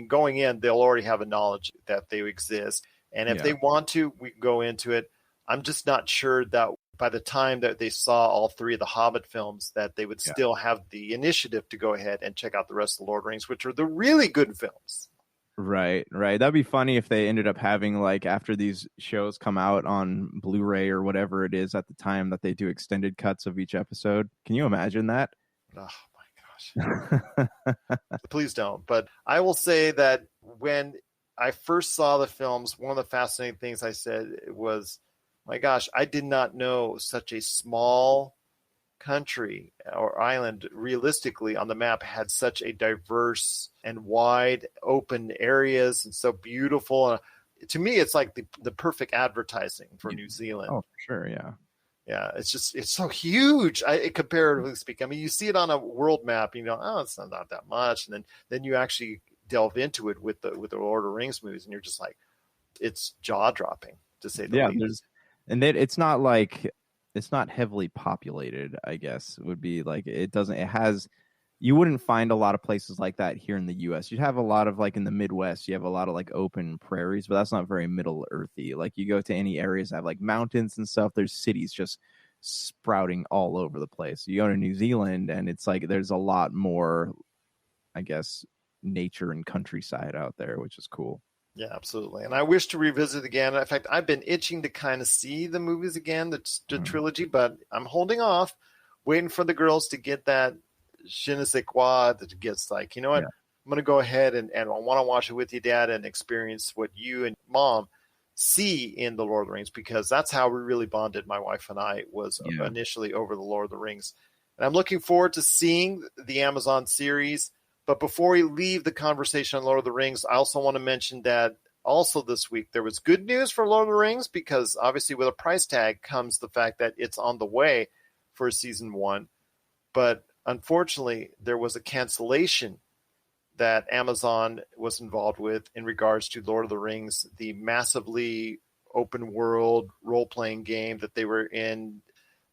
going in, they'll already have a knowledge that they exist, and if they want to, we can go into it. I'm just not sure that by the time that they saw all 3 of the Hobbit films, that they would still have the initiative to go ahead and check out the rest of the Lord of the Rings, which are the really good films. Right. That'd be funny if they ended up having, like, after these shows come out on Blu-ray or whatever it is at the time, that they do extended cuts of each episode. Can you imagine that? Oh my gosh. Please don't. But I will say that when I first saw the films, one of the fascinating things I said was, my gosh, I did not know such a small country or island realistically on the map had such a diverse and wide open areas and so beautiful. To me, it's like the perfect advertising for New Zealand. Oh, for sure. Yeah. It's so huge. Comparatively speaking, I mean, you see it on a world map, it's not that much. And then you actually delve into it with the Lord of the Rings movies, and you're just like, it's jaw dropping, to say the least. And it's not like, it's not heavily populated, I guess, would be like, you wouldn't find a lot of places like that here in the US. You'd have a lot of, like, in the Midwest, you have a lot of like open prairies, but that's not very Middle Earthy. Like, you go to any areas that have like mountains and stuff, there's cities just sprouting all over the place. You go to New Zealand and it's like, there's a lot more, I guess, nature and countryside out there, which is cool. Yeah, absolutely. And I wish to revisit again. In fact, I've been itching to kind of see the movies again, the trilogy, but I'm holding off, waiting for the girls to get that je ne sais quoi that gets like, you know what, I'm going to go ahead and I want to watch it with you, Dad, and experience what you and Mom see in the Lord of the Rings, because that's how we really bonded, my wife and I, was initially over the Lord of the Rings. And I'm looking forward to seeing the Amazon series. But before we leave the conversation on Lord of the Rings, I also want to mention that also this week there was good news for Lord of the Rings, because obviously with a price tag comes the fact that it's on the way for season 1. But unfortunately, there was a cancellation that Amazon was involved with in regards to Lord of the Rings, the massively open world role-playing game that they were in.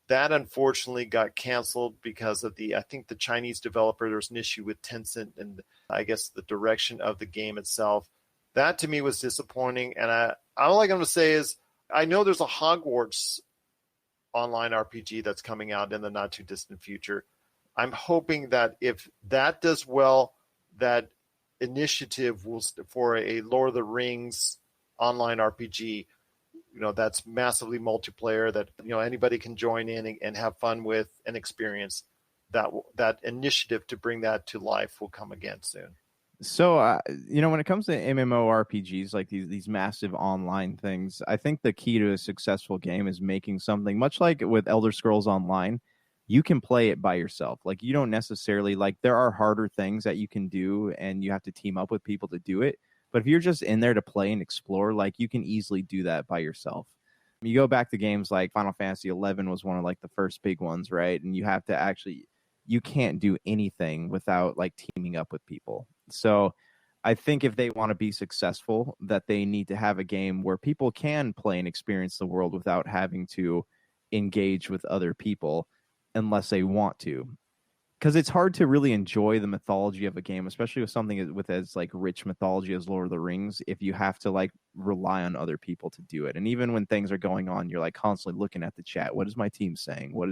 That unfortunately got canceled because of I think the Chinese developer, there was an issue with Tencent and I guess the direction of the game itself. That to me was disappointing. And all I'm going to say is I know there's a Hogwarts online RPG that's coming out in the not too distant future. I'm hoping that if that does well, that initiative will for a Lord of the Rings online RPG, that's massively multiplayer that, anybody can join in and have fun with and experience. That initiative to bring that to life will come again soon. So, when it comes to MMORPGs, like these massive online things, I think the key to a successful game is making something much like with Elder Scrolls Online. You can play it by yourself. Like, you don't necessarily, there are harder things that you can do and you have to team up with people to do it. But if you're just in there to play and explore, you can easily do that by yourself. You go back to games like Final Fantasy 11 was one of the first big ones, right? And you have to you can't do anything without teaming up with people. So I think if they want to be successful, that they need to have a game where people can play and experience the world without having to engage with other people unless they want to. Because it's hard to really enjoy the mythology of a game, especially with something with as rich mythology as Lord of the Rings, if you have to rely on other people to do it. And even when things are going on, you're constantly looking at the chat. What is my team saying? What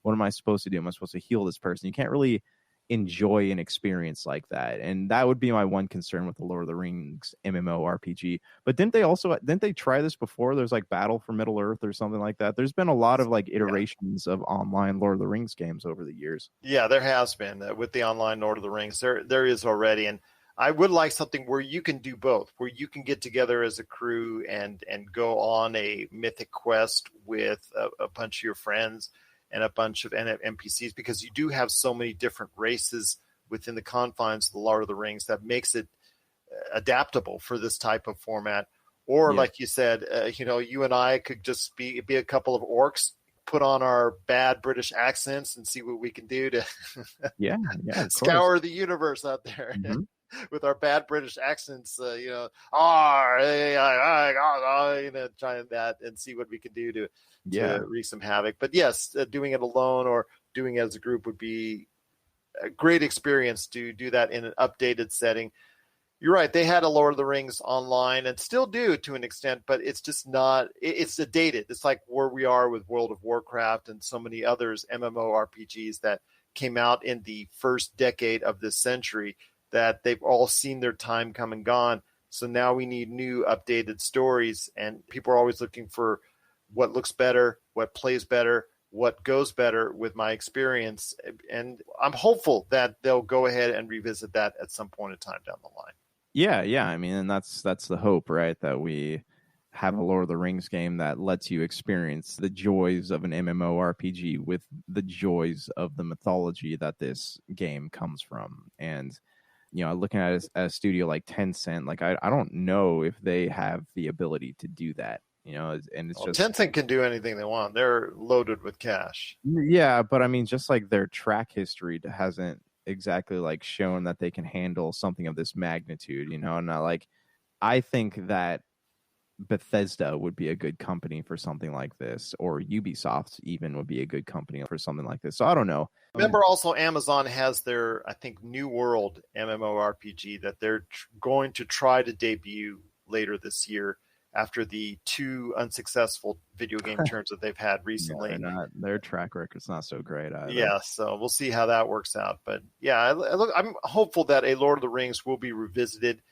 am I supposed to do? Am I supposed to heal this person? You can't really enjoy an experience like that. And that would be my one concern with the Lord of the Rings MMORPG. But didn't they try this before? There's Battle for Middle Earth or something like that. There's been a lot of iterations of online Lord of the Rings games over the years. Yeah, there has been with the online Lord of the Rings. There is already. And I would like something where you can do both, where you can get together as a crew and go on a mythic quest with a bunch of your friends and a bunch of NPCs, because you do have so many different races within the confines of the Lord of the Rings that makes it adaptable for this type of format. Or like you said, you and I could just be a couple of orcs, put on our bad British accents and see what we can do to scour the universe out there. Mm-hmm. With our bad British accents, trying that and see what we can do to wreak some havoc. But yes, doing it alone or doing it as a group would be a great experience to do that in an updated setting. You're right. They had a Lord of the Rings online and still do to an extent, but it's just not, it's dated. It's like where we are with World of Warcraft and so many others MMORPGs that came out in the first decade of this century, that they've all seen their time come and gone. So now we need new updated stories, and people are always looking for what looks better, what plays better, what goes better with my experience. And I'm hopeful that they'll go ahead and revisit that at some point in time down the line. Yeah. I mean, and that's the hope, right? That we have a Lord of the Rings game that lets you experience the joys of an MMORPG with the joys of the mythology that this game comes from. And looking at a studio like Tencent, I don't know if they have the ability to do that, and it's just Tencent can do anything they want. They're loaded with cash. Yeah, but I mean, just their track history hasn't exactly shown that they can handle something of this magnitude, and I think that Bethesda would be a good company for something like this, or Ubisoft even would be a good company for something like this. So I don't know. Remember, also Amazon has their, I think, New World MMORPG that they're going to try to debut later this year after the 2 unsuccessful video game turns that they've had recently. Their track record's not so great either. Yeah, so we'll see how that works out. But yeah, I'm hopeful that a Lord of the Rings will be revisited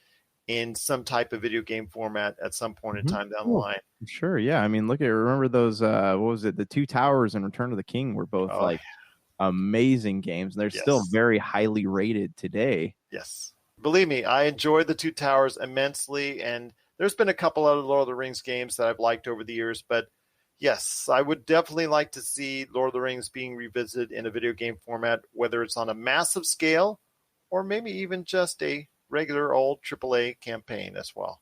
in some type of video game format at some point in time down the line. Sure, yeah. I mean, remember those, what was it? The Two Towers and Return of the King were both amazing games, and they're still very highly rated today. Yes. Believe me, I enjoyed the Two Towers immensely, and there's been a couple other Lord of the Rings games that I've liked over the years, but yes, I would definitely like to see Lord of the Rings being revisited in a video game format, whether it's on a massive scale or maybe even just a regular old AAA campaign as well.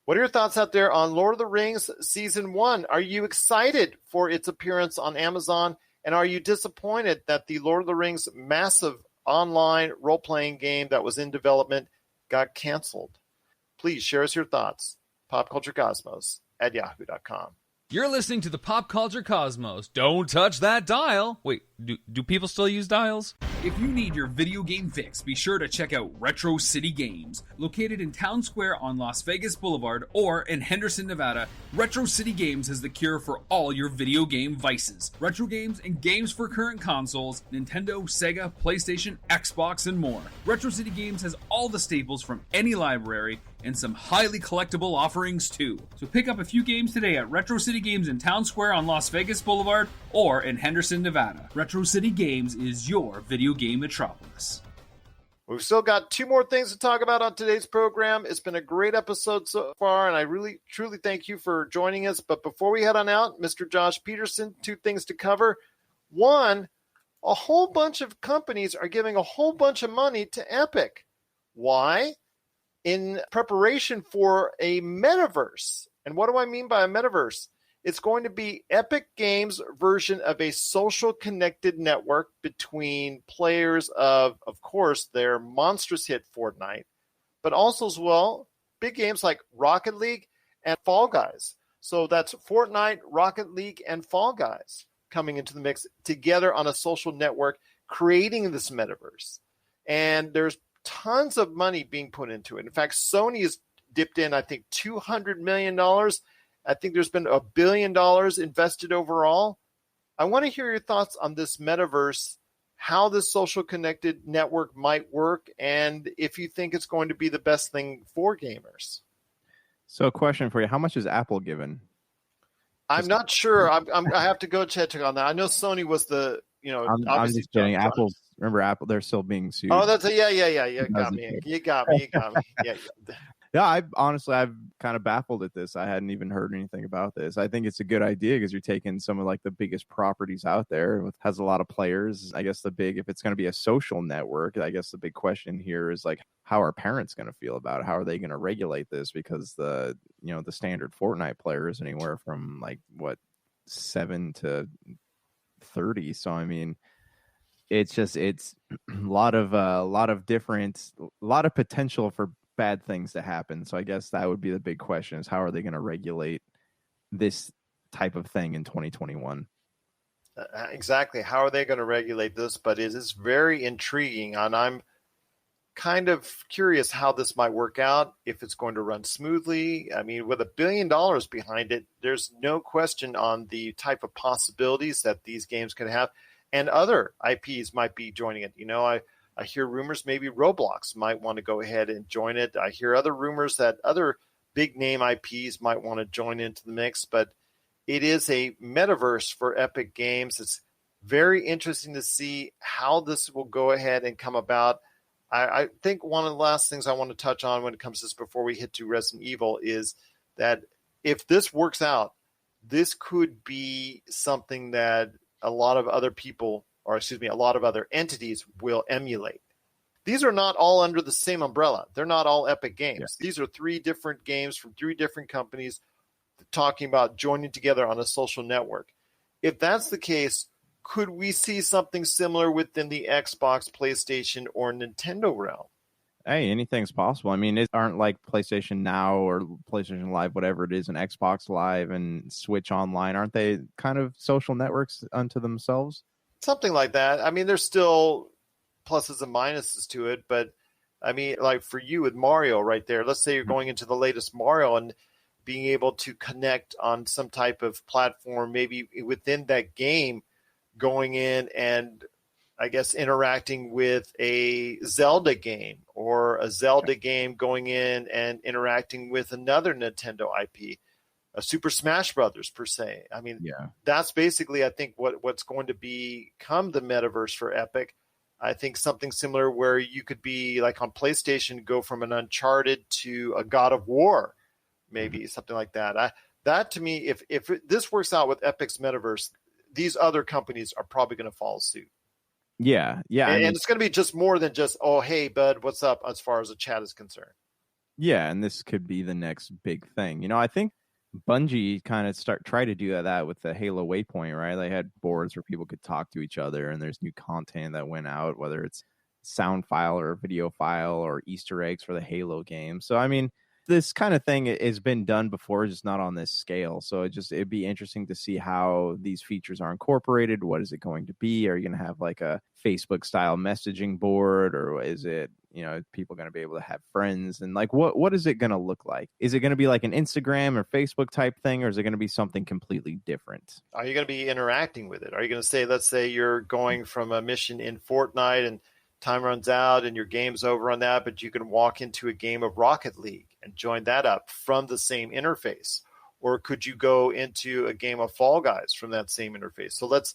What are your thoughts out there on Lord of the Rings Season 1? Are you excited for its appearance on Amazon? And are you disappointed that the Lord of the Rings massive online role-playing game that was in development got canceled. Please share us your thoughts. popculturecosmos@yahoo.com. You're listening to the Pop Culture Cosmos. Don't touch that dial. Wait, do people still use dials? If you need your video game fix, be sure to check out Retro City Games. Located in Town Square on Las Vegas Boulevard or in Henderson, Nevada, Retro City Games has the cure for all your video game vices. Retro games and games for current consoles, Nintendo, Sega, PlayStation, Xbox, and more. Retro City Games has all the staples from any library and some highly collectible offerings too. So pick up a few games today at Retro City Games in Town Square on Las Vegas Boulevard or in Henderson, Nevada. Retro City Games is your video game metropolis. We've still got 2 more things to talk about on today's program. It's been a great episode so far, and I really, truly thank you for joining us. But before we head on out, Mr. Josh Pederson, 2 things to cover. 1, a whole bunch of companies are giving a whole bunch of money to Epic. Why? In preparation for a metaverse. And what do I mean by a metaverse? It's going to be Epic Games' version of a social connected network between players of course, their monstrous hit Fortnite, but also as well, big games like Rocket League and Fall Guys. So that's Fortnite, Rocket League, and Fall Guys coming into the mix together on a social network, creating this metaverse. And there's tons of money being put into it. In fact, Sony has dipped in, I think, $200 million. I think there's been $1 billion invested overall. I want to hear your thoughts on this metaverse, how this social connected network might work, and if you think it's going to be the best thing for gamers. So a question for you. How much is Apple given? I'm not sure. I have to go check on that. I know Sony was the, I'm just kidding. Remember Apple, they're still being sued. Oh, that's yeah. You got me. Yeah, I've kind of baffled at this. I hadn't even heard anything about this. I think it's a good idea because you're taking some of like the biggest properties out there. It has a lot of players. I guess if it's going to be a social network, I guess the big question here is like, how are parents going to feel about it? How are they going to regulate this? Because the standard Fortnite player is anywhere from 7 to 30. So, I mean, it's a lot of potential for bad things to happen. So I guess that would be the big question, is how are they going to regulate this type of thing in 2021? Exactly. How are they going to regulate this? But it is very intriguing, and I'm kind of curious how this might work out, if it's going to run smoothly. I mean, with $1 billion behind it, there's no question on the type of possibilities that these games can have, and other IPs might be joining it. I hear rumors maybe Roblox might want to go ahead and join it. I hear other rumors that other big name IPs might want to join into the mix, but it is a metaverse for Epic Games. It's very interesting to see how this will go ahead and come about. I think one of the last things I want to touch on when it comes to this before we hit to Resident Evil is that if this works out, this could be something that a lot of other entities will emulate. These are not all under the same umbrella. They're not all Epic Games. Yeah. These are 3 different games from 3 different companies talking about joining together on a social network. If that's the case, could we see something similar within the Xbox, PlayStation, or Nintendo realm? Hey, anything's possible. I mean, it aren't like PlayStation Now or PlayStation Live, whatever it is, and Xbox Live and Switch Online. Aren't they kind of social networks unto themselves? Something like that. I mean, there's still pluses and minuses to it, but I mean, like for you with Mario right there, let's say you're going into the latest Mario and being able to connect on some type of platform, maybe within that game, going in and I guess interacting with a Zelda game, or a Zelda game going in and interacting with another Nintendo IP. A Super Smash Brothers per se. I mean, That's basically, I think, what's going to become the metaverse for Epic. I think something similar where you could be like on PlayStation, go from an Uncharted to a God of War, maybe something like that. That to me, if this works out with Epic's metaverse, these other companies are probably going to follow suit. Yeah. And it's going to be just more than just, oh, hey, bud, what's up, as far as the chat is concerned. Yeah, and this could be the next big thing. I think Bungie kind of try to do that with the Halo Waypoint, right? They had boards where people could talk to each other, and there's new content that went out, whether it's sound file or video file or Easter eggs for the Halo game. So, I mean, this kind of thing has been done before, just not on this scale. So it'd be interesting to see how these features are incorporated. What is it going to be? Are you going to have like a Facebook style messaging board, or is it, people going to be able to have friends? And like, what is it going to look like? Is it going to be like an Instagram or Facebook type thing, or is it going to be something completely different? Are you going to be interacting with it? Are you going to say, let's say you're going from a mission in Fortnite and time runs out and your game's over on that, but you can walk into a game of Rocket League and join that up from the same interface? Or could you go into a game of Fall Guys from that same interface? So let's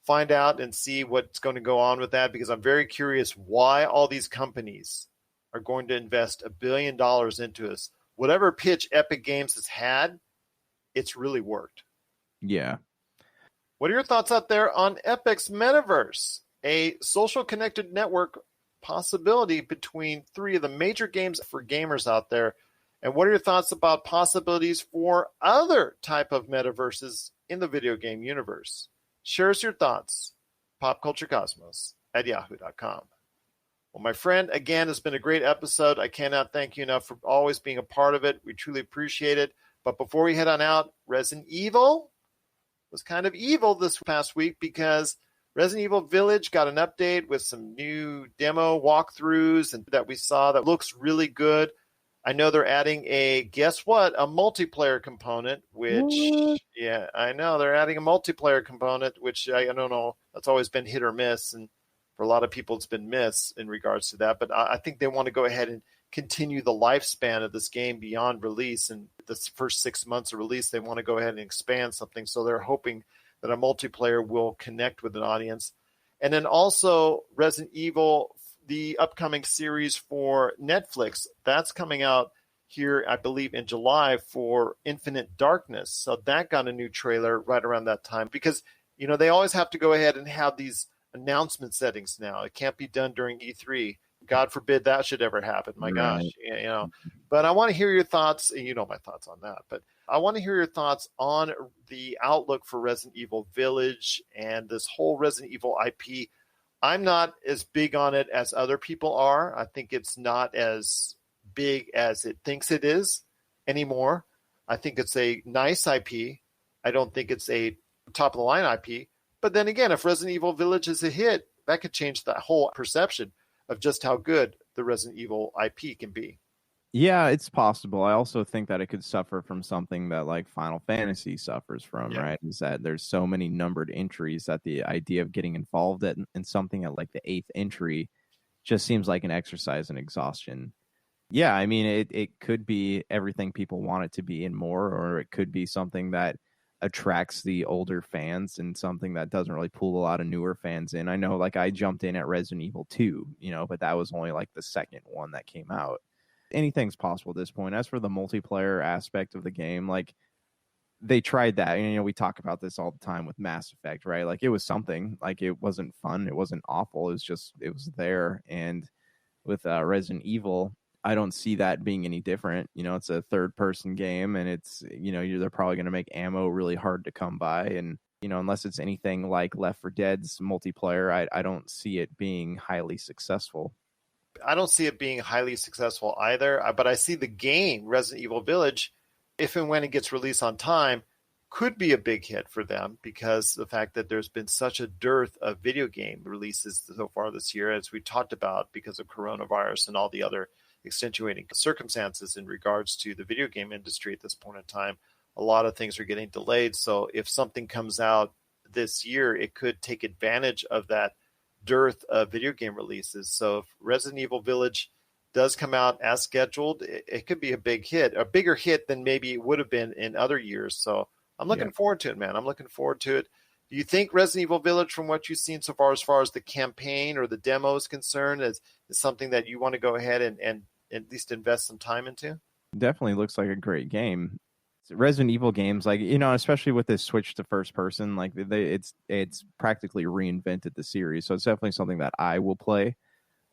find out and see what's going to go on with that, because I'm very curious why all these companies are going to invest $1 billion into this. Whatever pitch Epic Games has had, it's really worked. Yeah. What are your thoughts out there on Epic's Metaverse, a social connected network possibility between three of the major games for gamers out there? And what are your thoughts about possibilities for other type of metaverses in the video game universe? Share us your thoughts. popculturecosmos@yahoo.com. Well, my friend, again, it's been a great episode. I cannot thank you enough for always being a part of it. We truly appreciate it. But before we head on out, Resident Evil was kind of evil this past week, because Resident Evil Village got an update with some new demo walkthroughs and that we saw that looks really good. I know they're adding a multiplayer component, which, yeah, I know they're adding a multiplayer component, which I don't know. That's always been hit or miss. And for a lot of people, it's been miss in regards to that. But I think they want to go ahead and continue the lifespan of this game beyond release. And the first 6 months of release, they want to go ahead and expand something. So they're hoping that a multiplayer will connect with an audience. And then also Resident Evil, the upcoming series for Netflix, that's coming out here, I believe, in July for Infinite Darkness. So that got a new trailer right around that time, because, they always have to go ahead and have these announcement settings now. It can't be done during E3. God forbid that should ever happen. My gosh, But I want to hear your thoughts. You know my thoughts on that. But I want to hear your thoughts on the outlook for Resident Evil Village and this whole Resident Evil IP. I'm not as big on it as other people are. I think it's not as big as it thinks it is anymore. I think it's a nice IP. I don't think it's a top-of-the-line IP. But then again, if Resident Evil Village is a hit, that could change the whole perception of just how good the Resident Evil IP can be. Yeah, it's possible. I also think that it could suffer from something that like Final Fantasy suffers from, right? Is that there's so many numbered entries that the idea of getting involved in something at like the 8th entry just seems like an exercise in exhaustion. Yeah, I mean, it could be everything people want it to be and more, or it could be something that attracts the older fans and something that doesn't really pull a lot of newer fans in. I know, like, I jumped in at Resident Evil 2, but that was only like the second one that came out. Anything's possible at this point. As for the multiplayer aspect of the game, like, they tried that. And, we talk about this all the time with Mass Effect, right? Like, it was something. Like, it wasn't fun. It wasn't awful. It was there. And with Resident Evil, I don't see that being any different. It's a third-person game, and it's, they're probably going to make ammo really hard to come by. And, unless it's anything like Left 4 Dead's multiplayer, I don't see it being highly successful. I don't see it being highly successful either, but I see the game, Resident Evil Village, if and when it gets released on time, could be a big hit for them, because the fact that there's been such a dearth of video game releases so far this year, as we talked about, because of coronavirus and all the other extenuating circumstances in regards to the video game industry at this point in time. A lot of things are getting delayed. So if something comes out this year, it could take advantage of that dearth of video game releases. So if Resident Evil Village does come out as scheduled, it could be a big hit, a bigger hit than maybe it would have been in other years. So I'm looking forward to it, man. I'm looking forward to it. Do you think Resident Evil Village, from what you've seen so far as the campaign or the demo is concerned, is something that you want to go ahead and at least invest some time into? Definitely looks like a great game. Resident Evil games, like, especially with this switch to first person, like it's practically reinvented the series. So it's definitely something that I will play.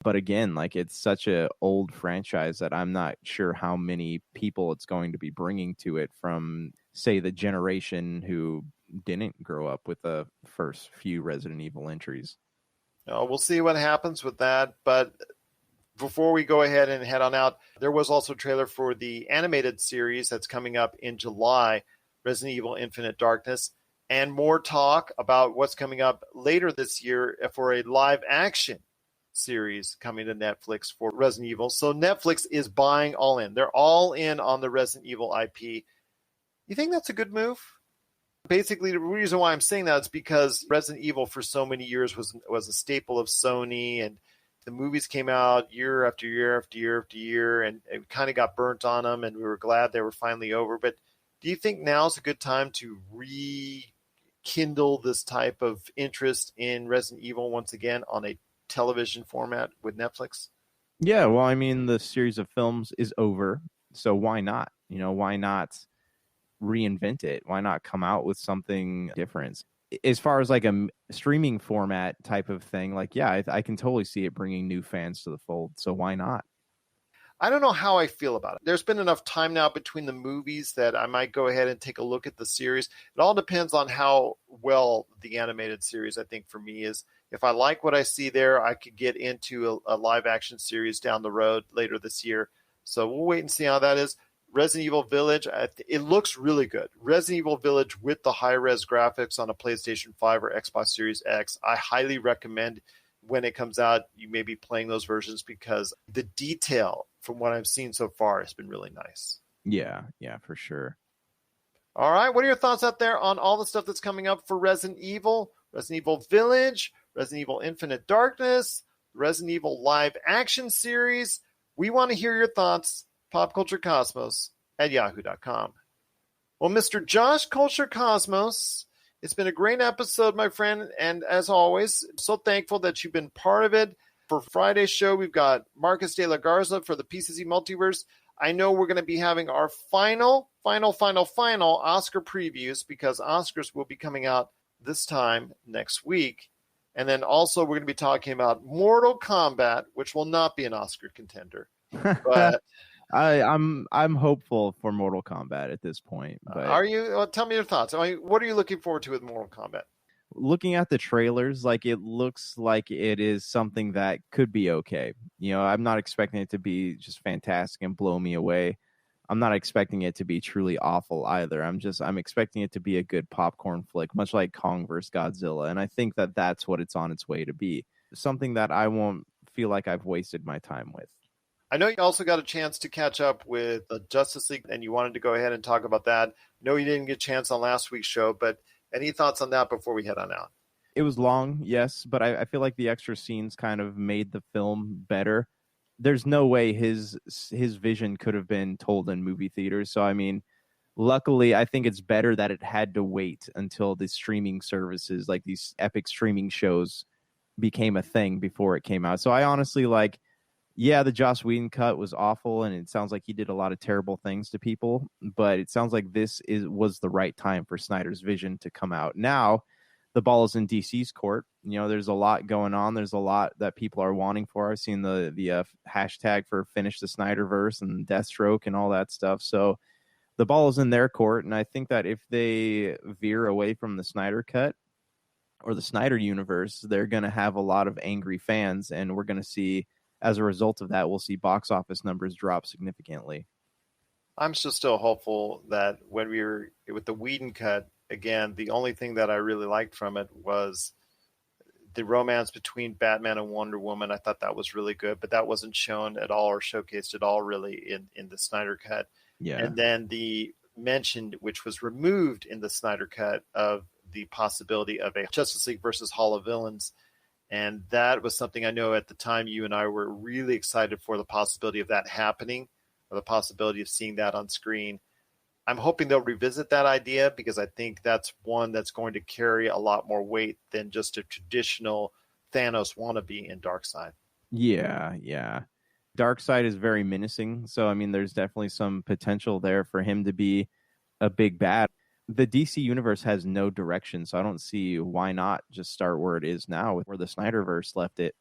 But again, like, it's such a old franchise that I'm not sure how many people it's going to be bringing to it from, say, the generation who didn't grow up with the first few Resident Evil entries. We'll see what happens with that. But before we go ahead and head on out, there was also a trailer for the animated series that's coming up in July, Resident Evil Infinite Darkness, and more talk about what's coming up later this year for a live action series coming to Netflix for Resident Evil. So Netflix is buying all in. They're all in on the Resident Evil IP. You think that's a good move? Basically, the reason why I'm saying that is because Resident Evil for so many years was a staple of Sony, and the movies came out year after year after year after year, and it kind of got burnt on them, and we were glad they were finally over. But do you think now's a good time to rekindle this type of interest in Resident Evil once again on a television format with Netflix? Yeah, well, I mean, the series of films is over, so why not? Why not reinvent it? Why not come out with something different? As far as like a streaming format type of thing, like, yeah, I can totally see it bringing new fans to the fold. So why not? I don't know how I feel about it. There's been enough time now between the movies that I might go ahead and take a look at the series. It all depends on how well the animated series, I think, for me is. If I like what I see there, I could get into a live action series down the road later this year. So we'll wait and see how that is. Resident Evil Village, it looks really good. Resident Evil Village with the high-res graphics on a PlayStation 5 or Xbox Series X, I highly recommend when it comes out, you may be playing those versions because the detail from what I've seen so far has been really nice. Yeah, for sure. All right, what are your thoughts out there on all the stuff that's coming up for Resident Evil Village, Resident Evil Infinite Darkness, Resident Evil live action series? We want to hear your thoughts. popculturecosmos@yahoo.com. Well, Mr. Josh Culture Cosmos, it's been a great episode, my friend. And as always, I'm so thankful that you've been part of it. For Friday's show, we've got Marcus de la Garza for the PCC Multiverse. I know we're going to be having our final Oscar previews because Oscars will be coming out this time next week. And then also we're going to be talking about Mortal Kombat, which will not be an Oscar contender. But I'm hopeful for Mortal Kombat at this point. But are you? Well, tell me your thoughts. I mean, what are you looking forward to with Mortal Kombat? Looking at the trailers, like it looks like it is something that could be okay. I'm not expecting it to be just fantastic and blow me away. I'm not expecting it to be truly awful either. I'm expecting it to be a good popcorn flick, much like Kong vs. Godzilla. And I think that that's what it's on its way to be. Something that I won't feel like I've wasted my time with. I know you also got a chance to catch up with the Justice League, and you wanted to go ahead and talk about that. No, you didn't get a chance on last week's show, but any thoughts on that before we head on out? It was long, yes, but I feel like the extra scenes kind of made the film better. There's no way his vision could have been told in movie theaters. So, I mean, luckily, I think it's better that it had to wait until the streaming services, like these epic streaming shows, became a thing before it came out. So I honestly the Joss Whedon cut was awful, and it sounds like he did a lot of terrible things to people, but it sounds like this was the right time for Snyder's vision to come out. Now, the ball is in DC's court. There's a lot going on. There's a lot that people are wanting for. I've seen the hashtag for Finish the Snyderverse and Deathstroke and all that stuff. So the ball is in their court, and I think that if they veer away from the Snyder cut or the Snyder universe, they're going to have a lot of angry fans, and we're going to see, as a result of that, we'll see box office numbers drop significantly. I'm just still hopeful that when we were with the Whedon cut, again, the only thing that I really liked from it was the romance between Batman and Wonder Woman. I thought that was really good, but that wasn't shown at all or showcased at all really in the Snyder cut. Yeah. And then the mentioned, which was removed in the Snyder cut, of the possibility of a Justice League versus Hall of Villains. And that was something I know at the time you and I were really excited for, the possibility of that happening, or the possibility of seeing that on screen. I'm hoping they'll revisit that idea because I think that's one that's going to carry a lot more weight than just a traditional Thanos wannabe in Darkseid. Yeah. Darkseid is very menacing. So, I mean, there's definitely some potential there for him to be a big bad. The DC universe has no direction, so I don't see why not just start where it is now, where the Snyderverse left it.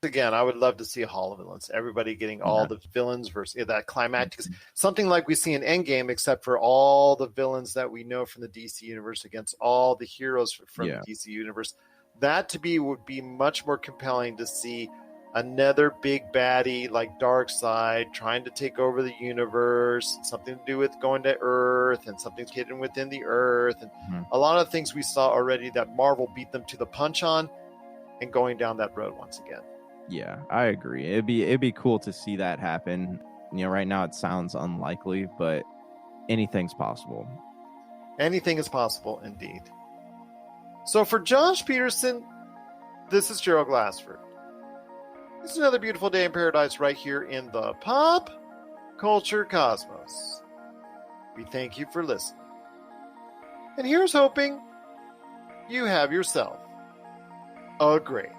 Again, I would love to see a Hall of Villains. Everybody getting all the villains versus that climactic. Something like we see in Endgame, except for all the villains that we know from the DC universe against all the heroes from the DC universe. That to me would be much more compelling to see another big baddie like Darkseid trying to take over the universe, something to do with going to Earth and something hidden within the Earth, and a lot of things we saw already that Marvel beat them to the punch on, and going down that road once again. Yeah, I agree. It'd be cool to see that happen. You know, right now it sounds unlikely, but anything's possible. Anything is possible, indeed. So for Josh Pederson, this is Gerald Glassford. It's another beautiful day in paradise right here in the Pop Culture Cosmos. We thank you for listening. And here's hoping you have yourself a great